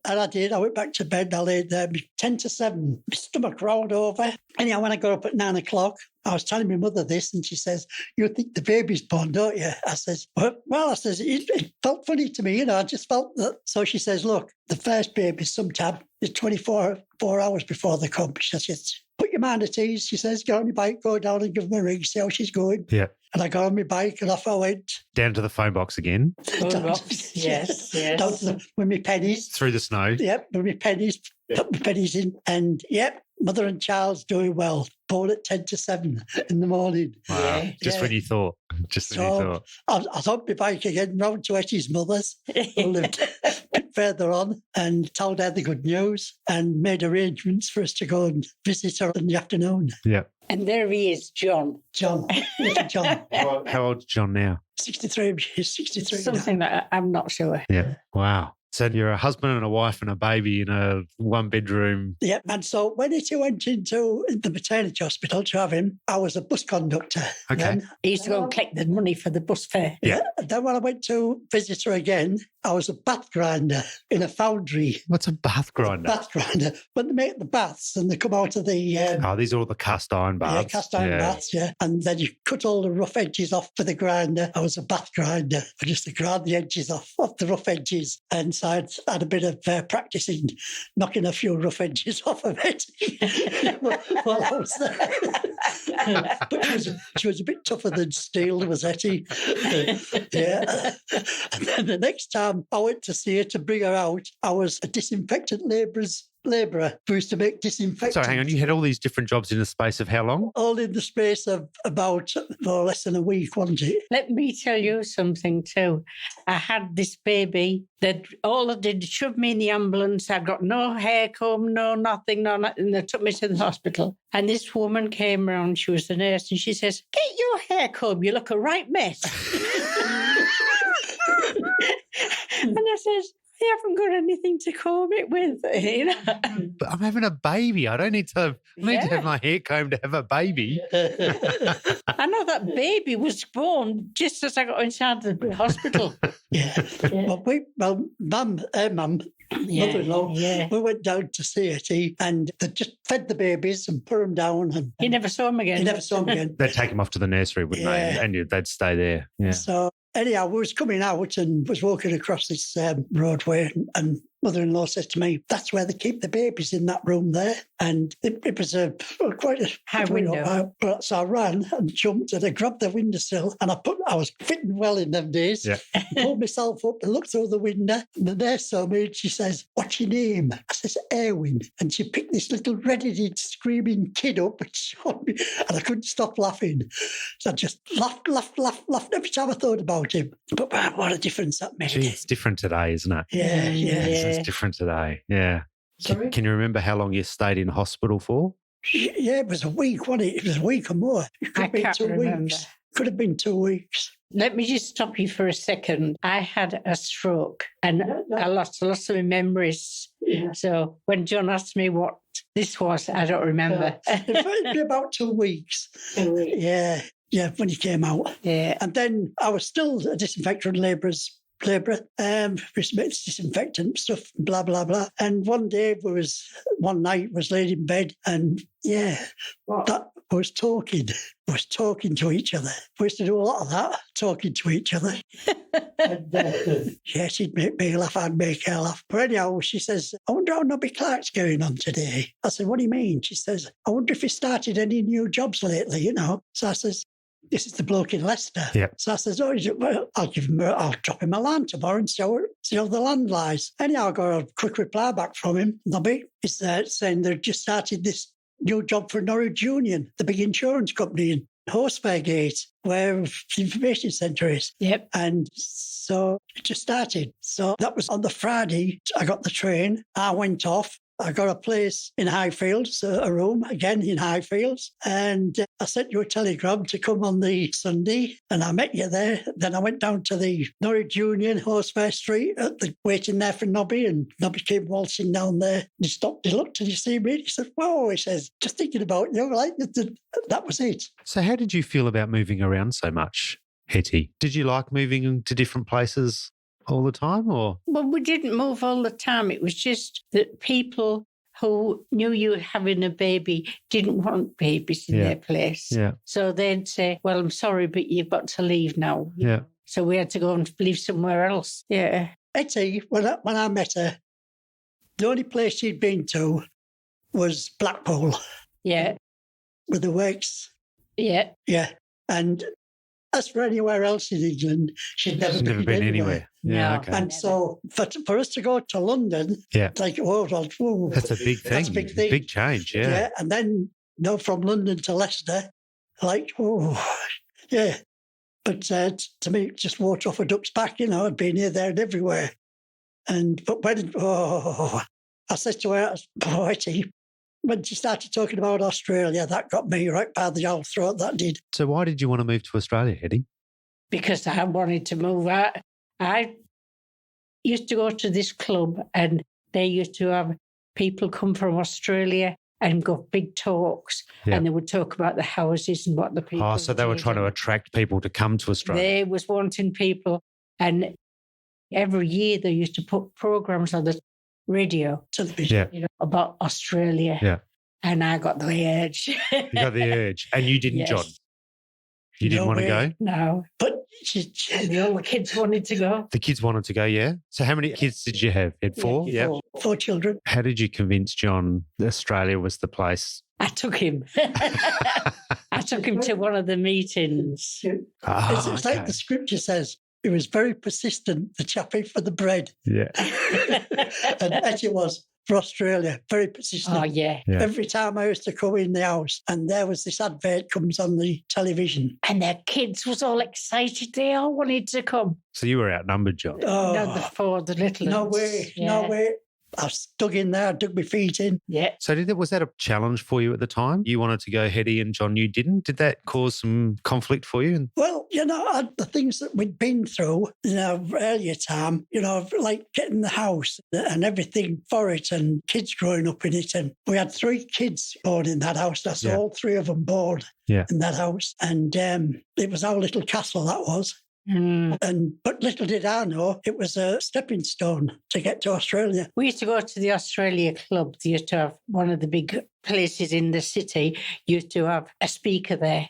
And I did. I went back to bed. I laid there 10 to 7. My stomach rolled over. Anyhow, when I got up at 9 o'clock, I was telling my mother this, and she says, "You think the baby's born, don't you?" I says, well, I says, it felt funny to me, I just felt that. So she says, "Look, the first baby sometime is 24 hours before they come." She says, "Put your mind at ease." She says, "Get on your bike, go down and give them a ring, see how she's going." Yeah. And I got on my bike and off I went. Down to the phone box again. Yes. Down with my pennies. Through the snow. Yep, with my pennies. Put my pennies in. And yep, mother and child's doing well. Born at 10 to 7 in the morning. Wow. Just when you thought. Just when you So thought. I thought my bike again round to Hetty's mother's, who lived a bit further on, and told her the good news and made arrangements for us to go and visit her in the afternoon. Yeah. And there he is, John. John, little John. How old's John now? 63, he's 63 now. Something like that, I'm not sure. Yeah. Wow. So you're a husband and a wife and a baby in a one-bedroom. Yeah, and so when Hetty went into the maternity hospital to have him, I was a bus conductor. Okay. Then. He used to go and collect the money for the bus fare. Yeah. And then when I went to visit her again, I was a bath grinder in a foundry. What's a bath grinder? Bath grinder. When they make the baths and they come out of the... Oh, these are all the cast iron baths. Yeah, cast iron baths, yeah. And then you cut all the rough edges off for the grinder. I was a bath grinder. I used to grind the edges off the rough edges. And so I had a bit of practice in knocking a few rough edges off of it while I was there. But she was a bit tougher than steel, was Hetty. Yeah. And then the next time I went to see her to bring her out, I was a disinfectant labourer who used to make disinfectant. So hang on, you had all these different jobs in the space of how long? All in the space of about more or less than a week, wasn't it? Let me tell you something too. I had this baby that all they did shove me in the ambulance. I'd got no hair comb, no nothing. They took me to the hospital. And this woman came around, she was the nurse, and she says, "Get your hair comb, you look a right mess." And I says, "I haven't got anything to comb it with." You know? But I'm having a baby. I don't need to. I need to have my hair combed to have a baby. I know that baby was born just as I got inside the hospital. Yeah. Well, mum, mother-in-law, we went down to see it, and they just fed the babies and put them down. And You never saw him again. you never saw them again. They'd take them off to the nursery, wouldn't they? And they'd stay there. Yeah. So anyhow, we was coming out and was walking across this roadway, and mother-in-law says to me, "That's where they keep the babies, in that room there." And it was quite a high window. So I ran and jumped and I grabbed the windowsill, and I was fitting well in them days. Yeah. Pulled myself up and looked through the window, and the nurse saw me and she says, "What's your name?" I says, "Erwin." And she picked this little red-headed screaming kid up and showed me, and I couldn't stop laughing. So I just laughed every time I thought about him. But what a difference that made. Gee, it's different today, isn't it? Yeah. It's different today. Yeah. Sorry? Can you remember how long you stayed in hospital for? Yeah, it was a week, wasn't it? It was a week or more. It could I have been can't 2 remember. weeks. Could have been 2 weeks. Let me just stop you for a second. I had a stroke and I lost lots of my memories. Yeah. So when John asked me what this was, I don't remember. It'd be about 2 weeks. Yeah, when he came out. Yeah. And then I was still a disinfectant labourer, disinfectant stuff, blah, blah, blah. And one night was laid in bed and that was talking to each other. We used to do a lot of that, talking to each other. And, she'd make me laugh, I'd make her laugh. But anyhow, she says, "I wonder how Nobby Clark's going on today." I said, "What do you mean?" She says, "I wonder if he started any new jobs lately, you know." So I says, "This is the bloke in Leicester." Yeah. So I says, "Oh, well, I'll drop him a line tomorrow and see how the land lies." Anyhow, I got a quick reply back from him. Nobby is saying they've just started this new job for Norwich Union, the big insurance company in Horsefairgate, where the information centre is. Yep. And so it just started. So that was on the Friday. I got the train. I went off. I got a place in Highfields, a room again in Highfields, and I sent you a telegram to come on the Sunday, and I met you there. Then I went down to the Norwich Union, Horsefair Street, waiting there for Nobby, and Nobby came waltzing down there. He stopped, he looked, and he see me, and he said, "Whoa," he says, "just thinking about you." Like, that was it. So how did you feel about moving around so much, Hetty? Did you like moving to different places all the time, or? Well, we didn't move all the time. It was just that people who knew you were having a baby didn't want babies in their place. Yeah. So they'd say, "Well, I'm sorry, but you've got to leave now." Yeah. So we had to go and live somewhere else. Yeah. Hetty, when I met her, the only place she'd been to was Blackpool Yeah. with the Wakes. Yeah. Yeah. And as for anywhere else in England, she'd never been anywhere. Yeah, No. okay. And so for us to go to London, like, whoa, That's a big thing. That's a big thing. Big change, yeah. And then, from London to Leicester, like, oh, yeah. But to me, it just water off a duck's back, I'd been here, there and everywhere. But when, I said to her, Hetty, when she started talking about Australia, that got me right by the old throat, that did. So why did you want to move to Australia, Hetty? Because I wanted to move out. I used to go to this club and they used to have people come from Australia and go big talks, and they would talk about the houses and what the people. Oh, so they were trying to attract people to come to Australia. They was wanting people, and every year they used to put programs on the radio, television, about Australia. Yeah, and I got the urge. You got the urge, and you didn't, John. You didn't want to go? No, but all the kids wanted to go. The kids wanted to go, yeah. So how many kids did you have? You had 4? Yeah, 4 children. How did you convince John that Australia was the place? I took him. I took him to one of the meetings. It's like the scripture says, he was very persistent, the chappie for the bread. Yeah. And Hetty was for Australia, very persistent. Oh, yeah. Every time I used to come in the house and there was this advert comes on the television. And their kids was all excited. They all wanted to come. So you were outnumbered, John. Oh, no, the little No ones. way, Yeah. no way. I dug in there, dug my feet in. Yeah. So was that a challenge for you at the time? You wanted to go, Hetty, and John, you didn't? Did that cause some conflict for you? Well, the things that we'd been through in our earlier time, like getting the house and everything for it and kids growing up in it. And we had 3 kids born in that house. That's all 3 of them born in that house. And it was our little castle, that was. But little did I know, it was a stepping stone to get to Australia. We used to go to the Australia Club. They used to have one of the big places in the city, used to have a speaker there.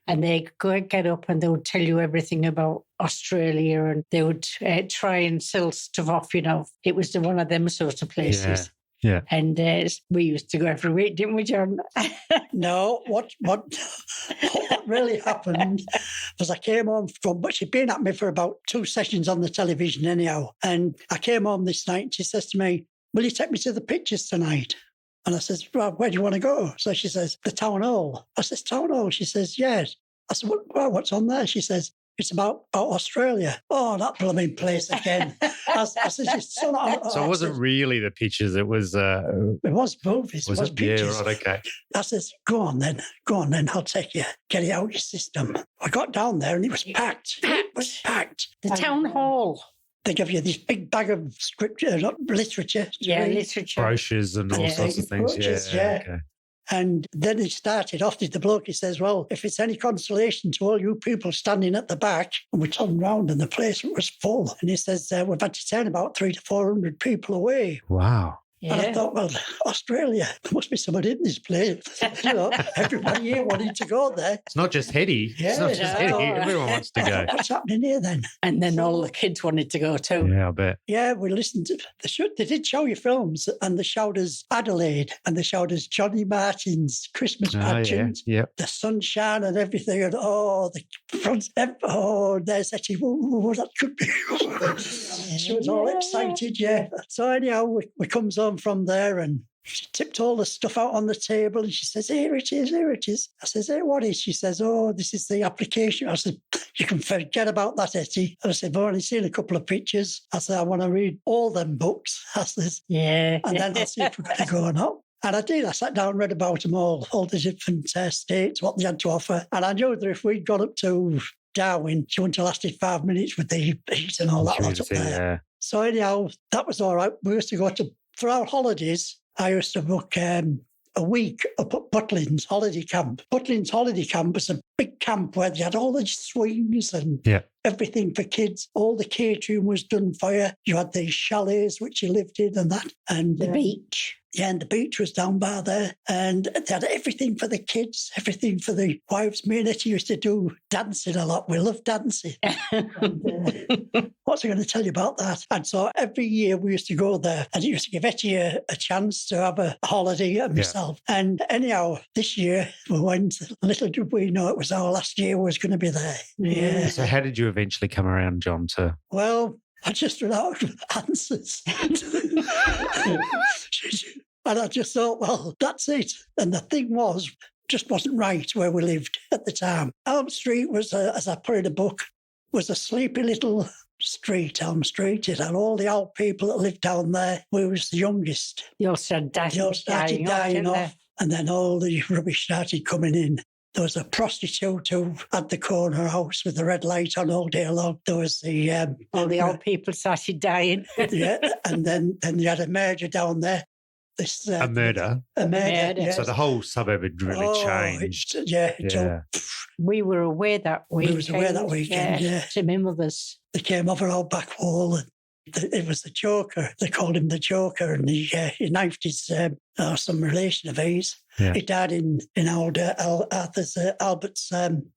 And they'd go and get up and they would tell you everything about Australia, and they would try and sell stuff off, It was one of them sort of places. Yeah. And we used to go every week, didn't we, John? No, what really happened was I came home but she'd been at me for about 2 sessions on the television anyhow. And I came home this night and she says to me, will you take me to the pictures tonight? And I says, well, where do you want to go? So she says, the town hall. I says, town hall? She says, yes. I said, well, what's on there? She says, it's about Australia. Oh, that blooming place again. I said, so it wasn't really the pictures. It was... it was movies. It was pictures. Yeah, right, okay. I says, go on then. I'll take you. Get it out of your system. I got down there and it was packed. It was packed. The town hall. They give you this big bag of scripture, literature. Literature. Brochures and all sorts of things. Brochures, Okay. And then it started off with the bloke. He says, well, if it's any consolation to all you people standing at the back, and we turned round and the place was full. And he says, we've had to turn about 300 to 400 people away. Wow. Yeah. And I thought, well, Australia, there must be somebody in this place. Everybody here wanted to go there. It's not just Hetty. It's not just Hetty. Everyone wants to go. What's happening here then? And then all the kids wanted to go too. Yeah, I bet. Yeah, we listened to they did show you films, and they showed us Adelaide, and they showed us Johnny Martin's Christmas pageant, the sunshine and everything, and the front, there's Hetty, that could be. She was all excited, So anyhow, we comes home from there and she tipped all the stuff out on the table and she says, here it is. I says, hey, what is? She says, this is the application. I said, you can forget about that, Hetty. I said, I've only seen a couple of pictures. I said, I want to read all them books. I says, and then I'll see if we're going to go or not. And I did. I sat down and read about them all the different states, what they had to offer. And I knew that if we'd gone up to Darwin, she wouldn't have lasted 5 minutes with the heat and all that lot up there. Yeah. So anyhow, that was all right. We used to go for our holidays, I used to book a week up at Butlins Holiday Camp. Butlins Holiday Camp was a big camp where they had all the swings and everything for kids. All the catering was done for you. You had these chalets which you lived in and that. And the beach. Yeah, and the beach was down by there. And they had everything for the kids, everything for the wives. Me and Hetty used to do dancing a lot. We loved dancing. What's I going to tell you about that? And so every year we used to go there and it used to give Hetty a chance to have a holiday and myself. And anyhow, this year we went, little did we know it was our last year we was going to be there. Yeah. So how did you eventually come around, John, to... Well, I just ran out of answers. And I just thought, well, that's it. And the thing was, just wasn't right where we lived at the time. Elm Street was, as I put in a book, was a sleepy little street, Elm Street. It had all the old people that lived down there. We was the youngest. They all started dying off. And then all the rubbish started coming in. There was a prostitute who had the corner house with the red light on all day long. There was the... all the old people started dying. Yeah, and then you had a murder down there. A murder? A murder, yes. So the whole suburb had really changed. We were away that weekend. We was away that weekend, yeah. To my mother's. They came over our back wall and it was the Joker. They called him the Joker, and he knifed his some relation of his. Yeah. He died in Albert's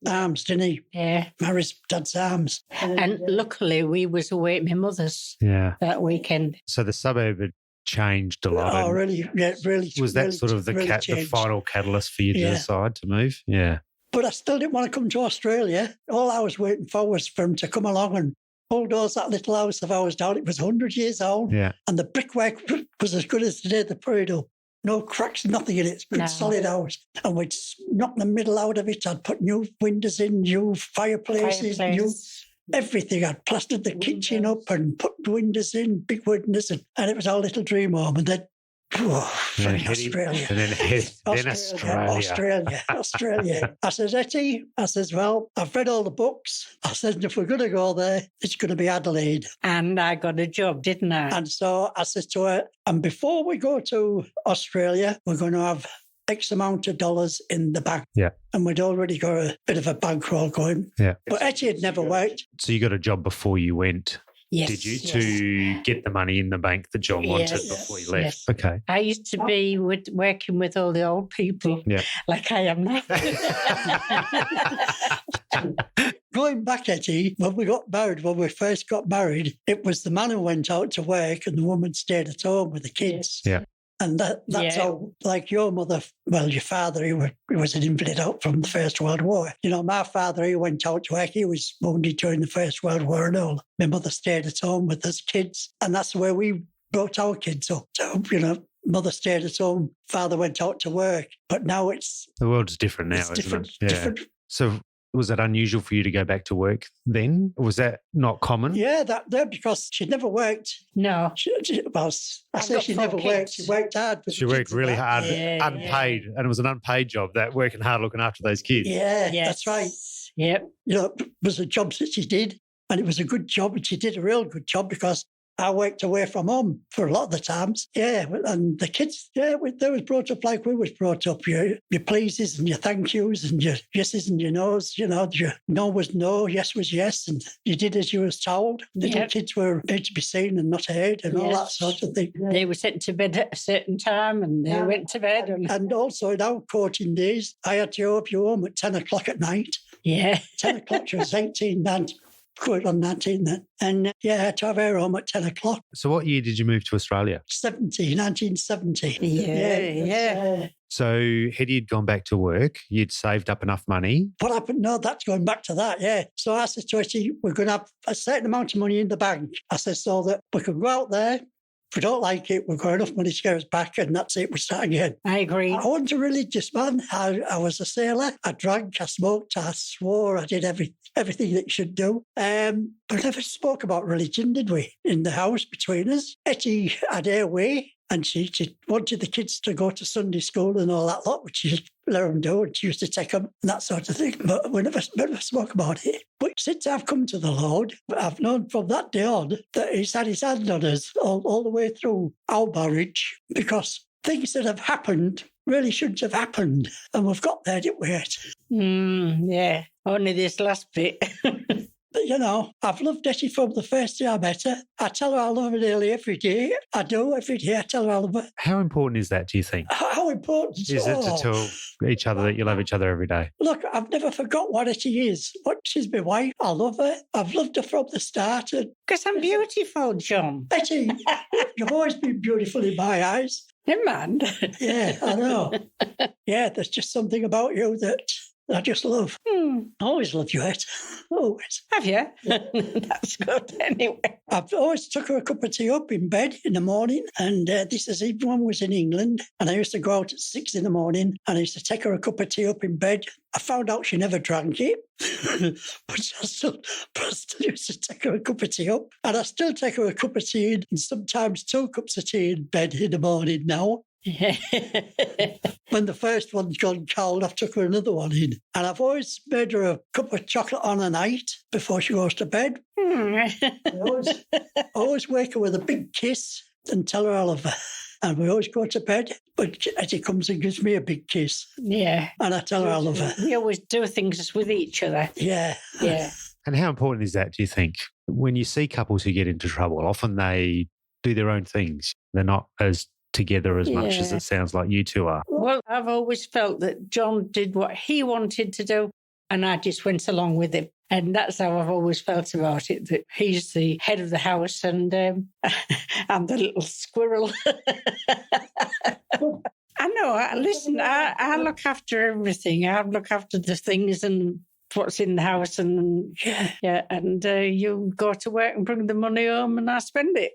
arms, didn't he? Yeah. Mary's dad's arms. And luckily, we was away at my mother's that weekend. So the suburb had changed a lot. Oh, really? Yeah, really. Was that really, sort of the final catalyst for you to decide to move? Yeah. But I still didn't want to come to Australia. All I was waiting for was for him to come along and bulldoze that little house of ours down. It was 100 years old. Yeah. And the brickwork was as good as the day they put it up. No cracks, nothing in it. It's good, solid house. And we'd knock the middle out of it. I'd put new windows in, new fireplaces, new everything. I'd plastered the kitchen up and put windows in, big windows. And it was our little dream home. And then, Australia. And then Australia. I says, Hetty, well, I've read all the books. I said, if we're going to go there, it's going to be Adelaide. And I got a job, didn't I? And so I said to her, and before we go to Australia, we're going to have X amount of dollars in the bank. Yeah. And we'd already got a bit of a bankroll going. Yeah. But Hetty had never worked. So you got a job before you went? Yes. Did you to get the money in the bank that John wanted before you left? Yes. Okay. I used to be working with all the old people, like I am now. Going back, Hetty, when we first got married, it was the man who went out to work and the woman stayed at home with the kids. Yeah. And that's how, like your mother, well, your father, he was an invalid out from the First World War. You know, my father, he went out to work. He was wounded during the First World War and all. My mother stayed at home with us kids. And that's where we brought our kids up. So, you know, mother stayed at home, father went out to work. But now the world's different now, isn't it? Yeah. Different. So was that unusual for you to go back to work then? Was that not common? Yeah, because she'd never worked. No. She never worked. She worked hard. She worked really hard, unpaid, and it was an unpaid job, that working hard looking after those kids. Yeah, that's right. Yep. You know, it was a job that she did, and it was a good job, and she did a real good job because I worked away from home for a lot of the times. Yeah, and the kids, they was brought up like we was brought up. Your pleases and your thank yous and your yeses and your no's. You know, your no was no, yes was yes, and you did as you was told. Little kids were made to be seen and not heard and all that sort of thing. They were sent to bed at a certain time and they went to bed. And also in our courting days, I had to open you home at 10 o'clock at night. Yeah. 10 o'clock, she was 18 then. Going on 19 then. And I had to have her home at 10 o'clock. So what year did you move to Australia? 1970. Yeah. So Hetty had gone back to work. You'd saved up enough money. What happened? No, that's going back to that, yeah. So I said to Hetty, we're going to have a certain amount of money in the bank. I said, so that we can go out there. If we don't like it, we've got enough money to get us back, and that's it. We start again. I agree. I wasn't a religious man. I was a sailor. I drank, I smoked, I swore, I did everything that you should do. But we never spoke about religion, did we, in the house between us? Hetty had her way, and she wanted the kids to go to Sunday school and all that lot, which she let them do, and she used to take them and that sort of thing. But we never spoke about it. But since I've come to the Lord, I've known from that day on that He's had His hand on us all the way through our marriage, because things that have happened really shouldn't have happened. And we've got there, didn't we? Yeah, only this last bit. But, you know, I've loved Hetty from the first day I met her. I tell her I love her nearly every day. I do, every day I tell her I love her. How important is that, do you think? How important? Is it to tell each other that you love each other every day? Look, I've never forgot what Hetty is. She's my wife. I love her. I've loved her from the start. Because I'm beautiful, John. Hetty, you've always been beautiful in my eyes. Hey, man. Yeah, I know. Yeah, there's just something about you that I just love. I always loved you, Hetty. Always. Have you? That's good anyway. I've always took her a cup of tea up in bed in the morning, and this is even when I was in England, and I used to go out at 6 in the morning, and I used to take her a cup of tea up in bed. I found out she never drank it, but I still used to take her a cup of tea up, and I still take her a cup of tea and sometimes 2 cups of tea in bed in the morning now. When the first one's gone cold, I've took her another one in. And I've always made her a cup of chocolate on a night before she goes to bed. I always wake her with a big kiss and tell her I love her. And we always go to bed, but Hetty comes and gives me a big kiss. Yeah. And I tell her I love her. We always do things with each other. Yeah. Yeah. And how important is that, do you think? When you see couples who get into trouble, often they do their own things. They're not as together as much as it sounds like you two are. Well, I've always felt that John did what he wanted to do and I just went along with him. And that's how I've always felt about it, that he's the head of the house and I'm the little squirrel. I know. Listen, I look after everything. I look after the things and what's in the house, and and you go to work and bring the money home and I spend it.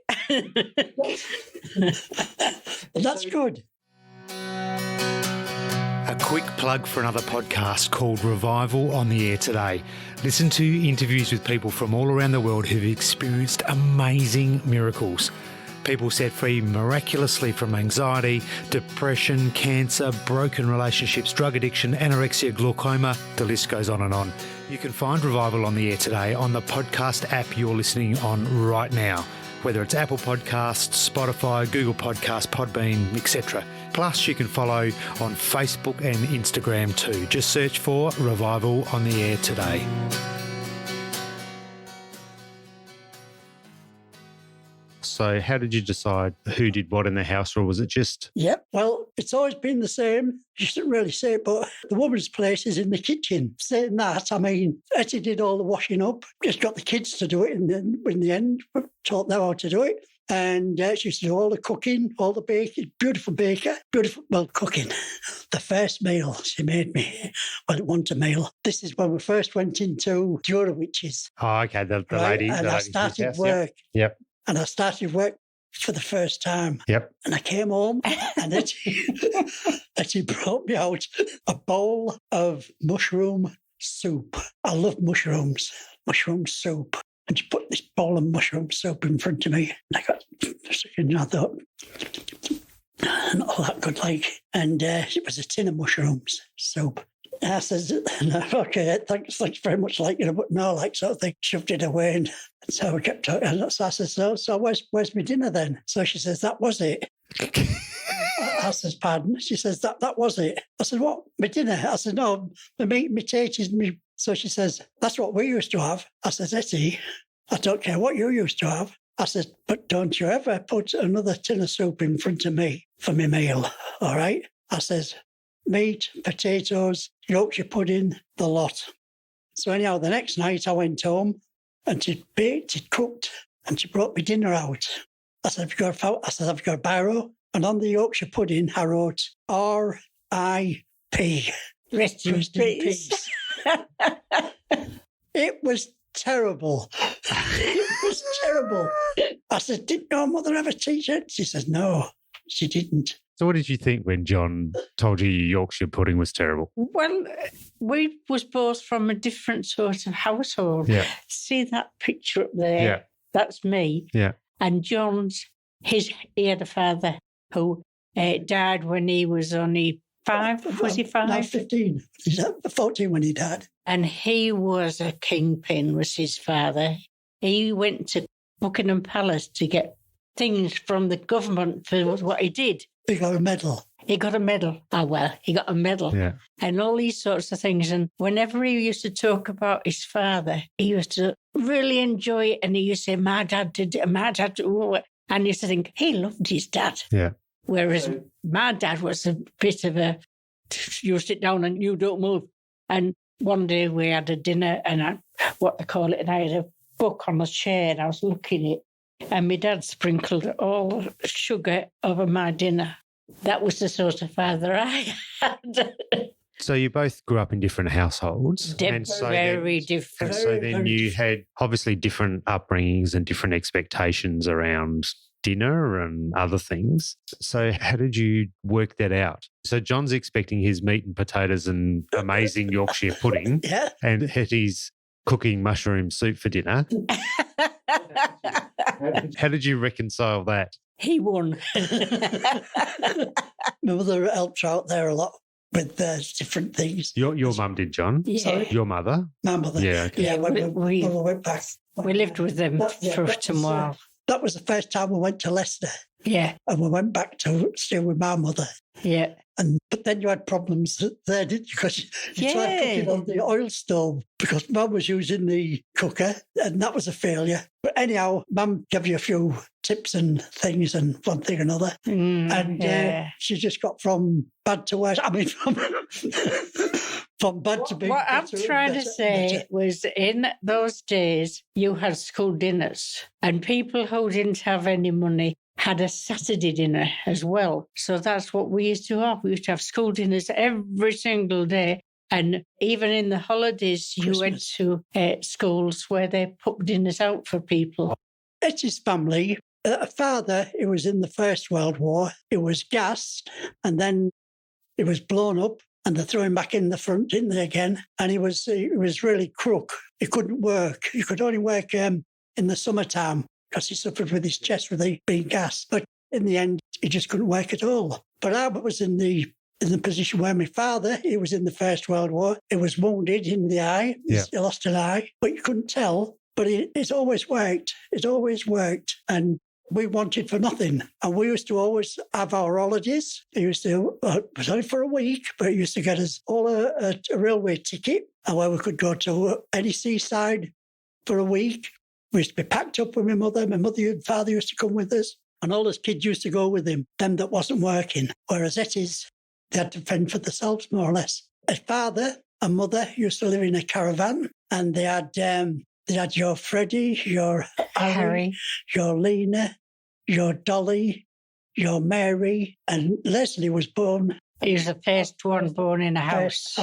That's good. A quick plug for another podcast called Revival on the Air today. Listen to interviews with people from all around the world who've experienced amazing miracles. People set free miraculously from anxiety, depression, cancer, broken relationships, drug addiction, anorexia, glaucoma. The list goes on and on. You can find Revival on the Air today on the podcast app you're listening on right now, whether it's Apple Podcasts, Spotify, Google Podcasts, Podbean, etc. Plus, you can follow on Facebook and Instagram too. Just search for Revival on the Air today. So how did you decide who did what in the house, or was it just... Yep. Well, it's always been the same. You shouldn't really say it, but the woman's place is in the kitchen. Saying that, I mean, Hetty did all the washing up, just got the kids to do it in the end, taught them how to do it. And she used to do all the cooking, all the baking, beautiful baker, cooking. The first meal she made me, well, it wasn't a meal. This is when we first went into Witches. Oh, okay, the lady. And I started work. Yep. And I started work for the first time. Yep. And I came home and Hetty brought me out a bowl of mushroom soup. I love mushrooms, mushroom soup. And she put this bowl of mushroom soup in front of me. And I got, and I thought, not all that good, like. And it was a tin of mushrooms soup. And I says, okay, thanks very much, like, but no, like, sort of thing, shoved it away. And so we kept talking. And so I said, so where's my dinner then? So she says, that was it. I says, pardon? She says, that was it. I said, what? My dinner? I said, no, my meat, my taters, me. So she says, that's what we used to have. I said, Hetty, I don't care what you used to have. I said, but don't you ever put another tin of soup in front of me for my meal, all right? I says, meat, potatoes, Yorkshire pudding, the lot. So anyhow, the next night I went home and she'd baked, she'd cooked, and she brought me dinner out. I said, have you got a biro? And on the Yorkshire pudding, I wrote R.I.P. Rest in peace. It was terrible. It was terrible. I said, did your mother ever teach it? She said, no, she didn't. So what did you think when John told you Yorkshire pudding was terrible? Well, we was both from a different sort of household. Yeah. See that picture up there? Yeah. That's me. Yeah. And John's, he had a father who died when he was only 5. Was he 5? No, 15. He's 14 when he died. And he was a kingpin, was his father. He went to Buckingham Palace to get things from the government for what he did. He got a medal. He got a medal. Oh, well, he got a medal. Yeah. And all these sorts of things. And whenever he used to talk about his father, he used to really enjoy it. And he used to say, my dad did it, my dad did it. And he used to think, he loved his dad. Yeah. Whereas my dad was a bit of a, you sit down and you don't move. And one day we had a dinner and I had a book on the chair and I was looking at it. And my dad sprinkled all sugar over my dinner. That was the sort of father I had. So you both grew up in different households. Very different. So then you had obviously different upbringings and different expectations around dinner and other things. So how did you work that out? So John's expecting his meat and potatoes and amazing Yorkshire pudding, Yeah. and Hetty's cooking mushroom soup for dinner. How did you reconcile that? He won. My mother helped out there a lot with different things. Your mum did, John? Yeah. Sorry? Your mother? My mother. Yeah, okay. Yeah, when we we went back. lived with them for a while. That was the first time we went to Leicester, Yeah, and we went back to stay with my mother. yeah. But then you had problems there, didn't you? Because you tried cooking on the oil stove because Mum was using the cooker, and that was a failure. But anyhow, Mum gave you a few tips and things and one thing or another. And she just got from bad to worse. I mean, from bad to big. What I'm trying to say was in those days, you had school dinners, and people who didn't have any money had a Saturday dinner as well. So that's what we used to have. We used to have school dinners every single day. And even in the holidays, you went to schools where they put dinners out for people. Hetty's family, a father, he was in the First World War. It was gassed, and then it was blown up, and they threw him back in the front, didn't they, again? And he was really crook. He couldn't work. He could only work in the summertime, because he suffered with his chest with being gassed. But in the end, he just couldn't work at all. But I was in the position where my father, he was in the First World War. He was wounded in the eye. Yeah. He lost an eye, but you couldn't tell. But it's always worked. It always worked. And we wanted for nothing. And we used to always have our holidays. He used to, it was only for a week, but he used to get us all a railway ticket, and where we could go to any seaside for a week. We used to be packed up with my mother. My mother and father used to come with us, and all his kids used to go with him, them that wasn't working. Whereas Hetty's, they had to fend for themselves, more or less. His father and mother used to live in a caravan, and they had your Freddie, your Harry, your Lena, your Dolly, your Mary, and Leslie was born. He was the first one born in a house.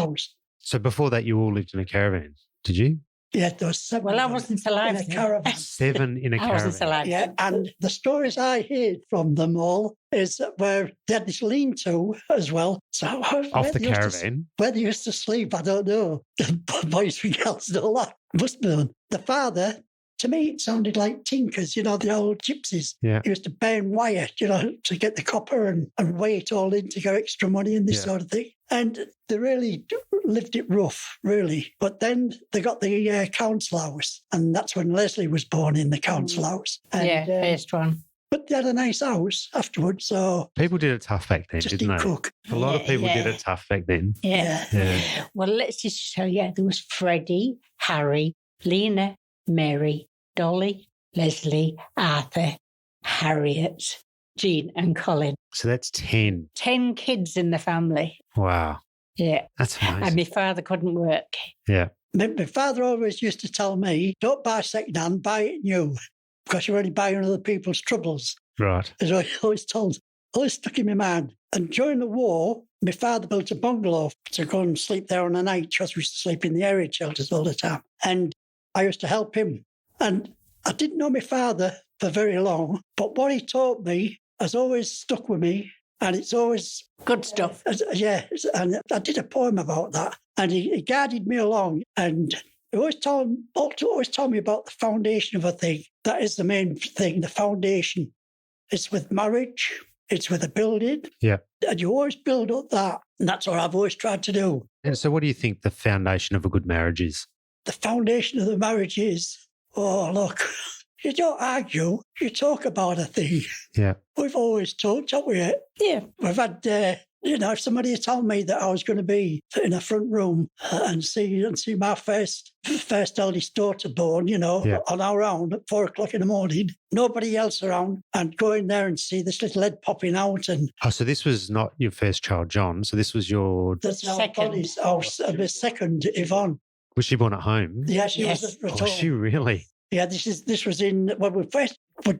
So before that, you all lived in a caravan, did you? Yeah, there was 7. Well, I wasn't alive. In a caravan. 7 in a caravan. I wasn't alive. Yeah, and the stories I heard from them all is where they had this lean-to as well. So off the caravan? Where they used to sleep, I don't know. Boys and girls and all that. Must be done. The father, to me, it sounded like tinkers, the old gypsies. Yeah. He used to burn wire, to get the copper and weigh it all in to get extra money and this sort of thing. And they really lived it rough, really. But then they got the council house, and that's when Leslie was born in the council house. And, first one. But they had a nice house afterwards, so... People did it tough back then, didn't they? Cook. A lot of people did it tough back then. Yeah. Well, let's just tell you, there was Freddie, Harry, Lena, Mary, Dolly, Leslie, Arthur, Harriet, Jean and Colin. So that's 10. 10 kids in the family. Wow. Yeah. That's amazing. And my father couldn't work. Yeah. My father always used to tell me, don't buy second-hand, buy it new, because you're only buying other people's troubles. Right. As I always stuck in my mind. And during the war, my father built a bungalow to go and sleep there on a night, because we used to sleep in the area shelters all the time. And I used to help him. And I didn't know my father for very long, but what he taught me has always stuck with me, and it's always... Good stuff. Yeah, and I did a poem about that, and he guided me along, and he always told me about the foundation of a thing. That is the main thing, the foundation. It's with marriage, it's with a building, and you always build up that, and that's what I've always tried to do. And so what do you think the foundation of a good marriage is? The foundation of the marriage is, look... You don't argue, you talk about a thing. Yeah. We've always talked, haven't we? Yeah. We've had, if somebody had told me that I was going to be in a front room and see my first eldest daughter born, on our own at 4 o'clock in the morning, nobody else around, and go in there and see this little head popping out. And so this was not your first child, John. So this was your... That's our second, Yvonne. Was she born at home? Yeah, she was at home. Was she really? Yeah, this was in when we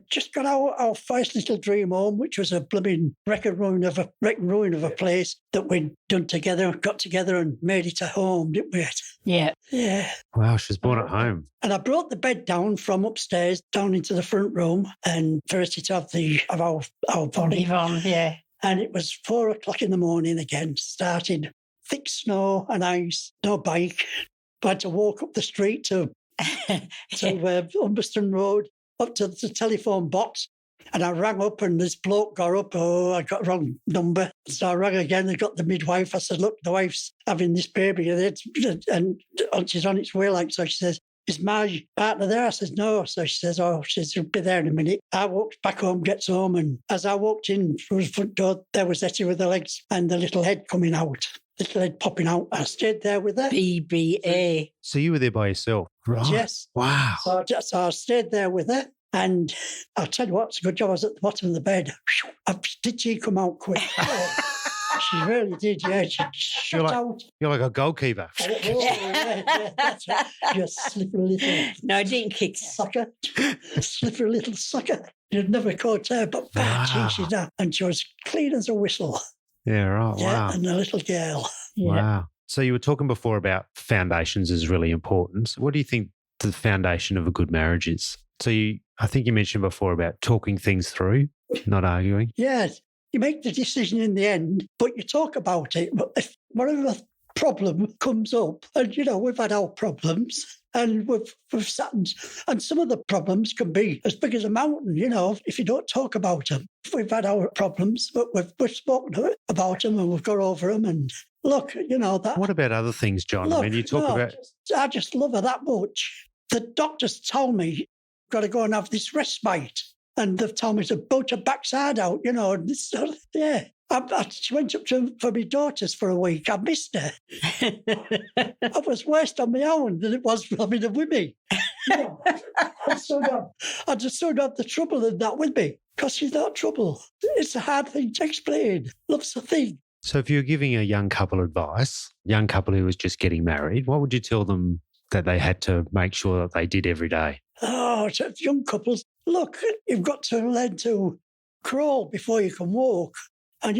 just got our first little dream home, which was a blooming wreck and ruin of a place that we'd done together, got together and made it a home, didn't we? Yeah. Yeah. Wow, she was born at home. And I brought the bed down from upstairs down into the front room and first it of our body. Yeah. And it was 4 o'clock in the morning again, started thick snow and ice, no bike. I had to walk up the street to Humberston Road, up to the telephone box. And I rang up and this bloke got up. Oh, I got the wrong number. So I rang again and got the midwife. I said, look, the wife's having this baby and she's on its way. So she says, is my partner there? I said, no. So she says, she'll be there in a minute. I walked back home, gets home. And as I walked in through the front door, there was Hetty with the legs and the little head coming out. Little head popping out. I stayed there with her. BBA. So you were there by yourself? Right. Yes. Wow. So I stayed there with her. And I'll tell you what, it's a good job I was at the bottom of the bed. Did she come out quick? She really did, yeah. She shot out. You're like a goalkeeper. That's right. You slippery little... No, I didn't kick sucker. Slippery little sucker. You'd never caught her, but she's now. And she was clean as a whistle. Yeah, right. Yeah, wow. and a little girl. Yeah. Wow. So you were talking before about foundations is really important. So what do you think the foundation of a good marriage is? So I think you mentioned before about talking things through, not arguing. Yes. You make the decision in the end, but you talk about it. But if whatever problem comes up, and, we've had our problems, and we've sat and some of the problems can be as big as a mountain, if you don't talk about them. We've had our problems, but we've spoken about them and we've got over them. And look, that. What about other things, John? Look, I mean, you talk about... I just love her that much. The doctors told me, you've got to go and have this respite. And they've told me to boot her backside out, and this, yeah. She went up for my daughters for a week. I missed her. I was worse on my own than it was having her with me. I just don't have the trouble in that with me because she's not trouble. It's a hard thing to explain. Love's a thing. So if you're giving a young couple advice, young couple who was just getting married, what would you tell them that they had to make sure that they did every day? Oh, to young couples, look, you've got to learn to crawl before you can walk. And,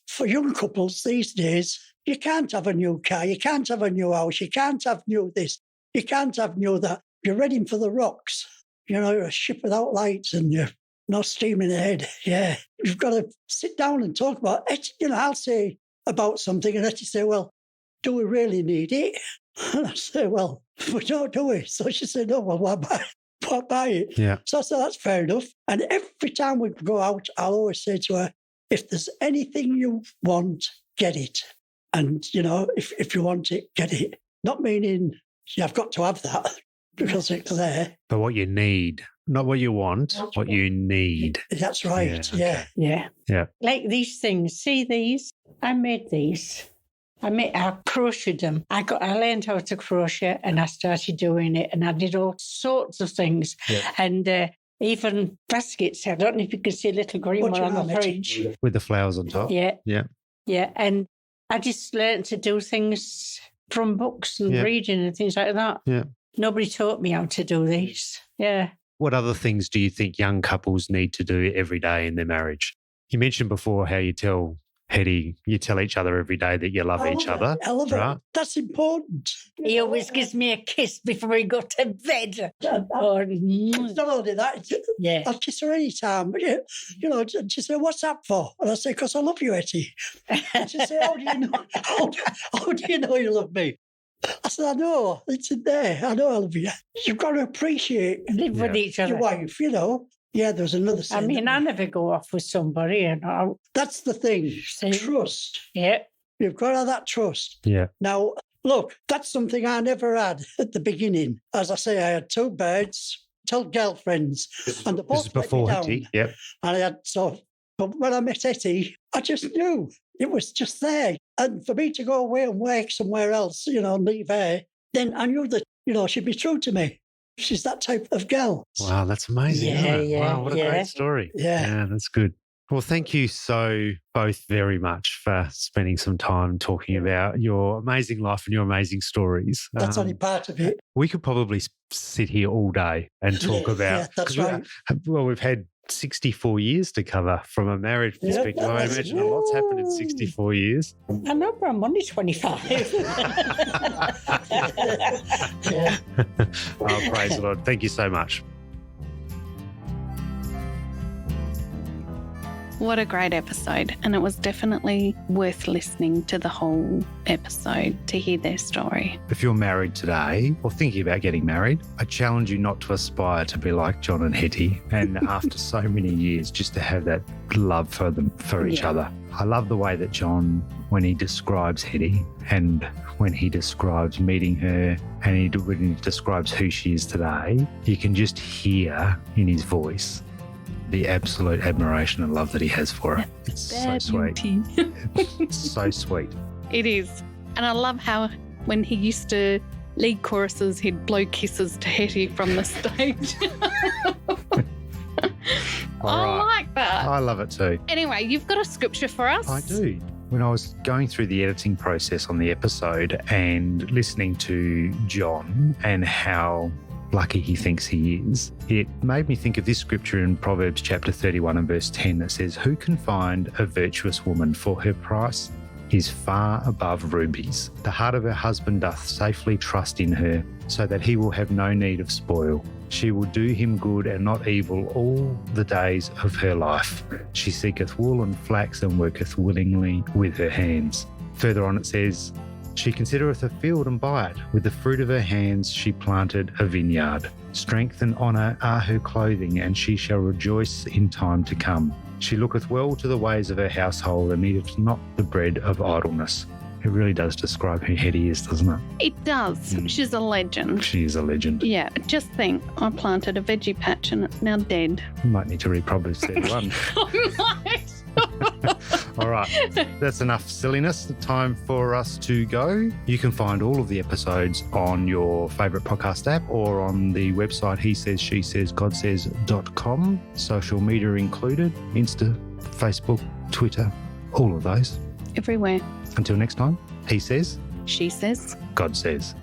for young couples these days, you can't have a new car, you can't have a new house, you can't have new this, you can't have new that. You're heading for the rocks. You're a ship without lights and you're no steam in the head. Yeah. You've got to sit down and talk about it. I'll say about something and Hetty say, well, do we really need it? And I say, well, we don't, do we? So she said, no, well, why buy it? Yeah. So I said, that's fair enough. And every time we go out, I'll always say to her, if there's anything you want, get it. And, if you want it, get it. Not meaning you've got to have that because it's there. But what you need, not what you want, what you need. That's right, yeah. Yeah. Like these things. See these? I made these. I crocheted them. I learned how to crochet and I started doing it and I did all sorts of things. Yeah. And even baskets. I don't know if you can see a little green one on the fridge. With the flowers on top. Yeah. Yeah. Yeah. And I just learned to do things from books and reading and things like that. Yeah. Nobody taught me how to do these. Yeah. What other things do you think young couples need to do every day in their marriage? You mentioned before how you tell Hetty, you tell each other every day that you love each other. I love it. That's important. He always gives me a kiss before we go to bed. It's not only that. Yeah. I'll kiss her any time. And she said, what's that for? And I say, because I love you, Hetty. And she said, how do you know? How do you know you love me? I said, I know. It's in there. I know I love you. You've got to appreciate live with each other. Your wife, Yeah, there's another thing. I mean, I never go off with somebody. That's the thing. Trust. Yeah. You've got to have that trust. Yeah. Now, look, that's something I never had at the beginning. As I say, I had 2 birds, 2 girlfriends. And the both this is before Hetty. Yep. And but when I met Hetty, I just knew it was just there. And for me to go away and work somewhere else, and leave her, then I knew that, she'd be true to me. She's that type of girl. Wow, that's amazing. Yeah. Wow, what a great story. Yeah. That's good. Well, thank you so both very much for spending some time talking about your amazing life and your amazing stories. That's only part of it. We could probably sit here all day and talk about. Yeah, that's right. We've had 64 years to cover from a marriage perspective. I imagine a lot's happened in 64 years. I know, but I'm only 25. Yeah. Oh, praise the Lord. Thank you so much. What a great episode. And it was definitely worth listening to the whole episode to hear their story. If you're married today or thinking about getting married, I challenge you not to aspire to be like John and Hetty. And after so many years, just to have that love for each other. I love the way that John, when he describes Hetty and when he describes meeting her and when he describes who she is today, you can just hear in his voice the absolute admiration and love that he has for her. It's so sweet. It's so sweet. It is. And I love how when he used to lead choruses, he'd blow kisses to Hetty from the stage. I like that. I love it too. Anyway, you've got a scripture for us? I do. When I was going through the editing process on the episode and listening to John and how lucky he thinks he is, it made me think of this scripture in Proverbs chapter 31 and verse 10 that says, "Who can find a virtuous woman? For her price is far above rubies. The heart of her husband doth safely trust in her, so that he will have no need of spoil. She will do him good and not evil all the days of her life. She seeketh wool and flax and worketh willingly with her hands." Further on it says, "She considereth a field and buy it. With the fruit of her hands she planted a vineyard. Strength and honour are her clothing, and she shall rejoice in time to come. She looketh well to the ways of her household, and eateth not the bread of idleness." It really does describe who Hetty is, doesn't it? It does. She's a legend. She is a legend. Yeah, just think, I planted a veggie patch and it's now dead. You might need to read Proverbs 31. I might. All right, that's enough silliness. Time for us to go. You can find all of the episodes on your favourite podcast app or on the website he says, she says, godsays.com. Social media included, Insta, Facebook, Twitter, all of those. Everywhere. Until next time, he says, She says. God says.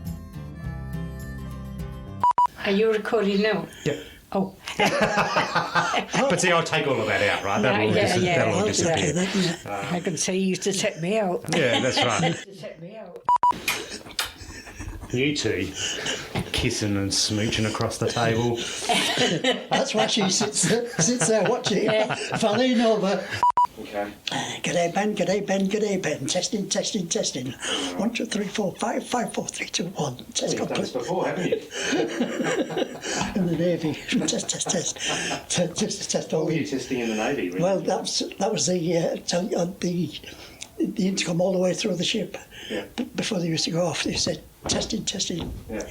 Are you recording now? Yep. Oh. But see, I'll take all of that out, right? That'll all disappear. I can say you used to take me out. Yeah, that's right. You used to take me out. You two kissing and smooching across the table. That's why she sits there watching, falling over. Okay. G'day, Ben, g'day, Ben, g'day, Ben. Testing, testing, testing. 1, 2, 3, 4, 5, 5, 4, 3, 2, 1. Test You've done this before, haven't you? In the Navy. Test, test, test. Test. What were you testing in the Navy? Really? Well, that was the intercom all the way through the ship. Yeah. Before they used to go off, they said, testing, testing. Yeah.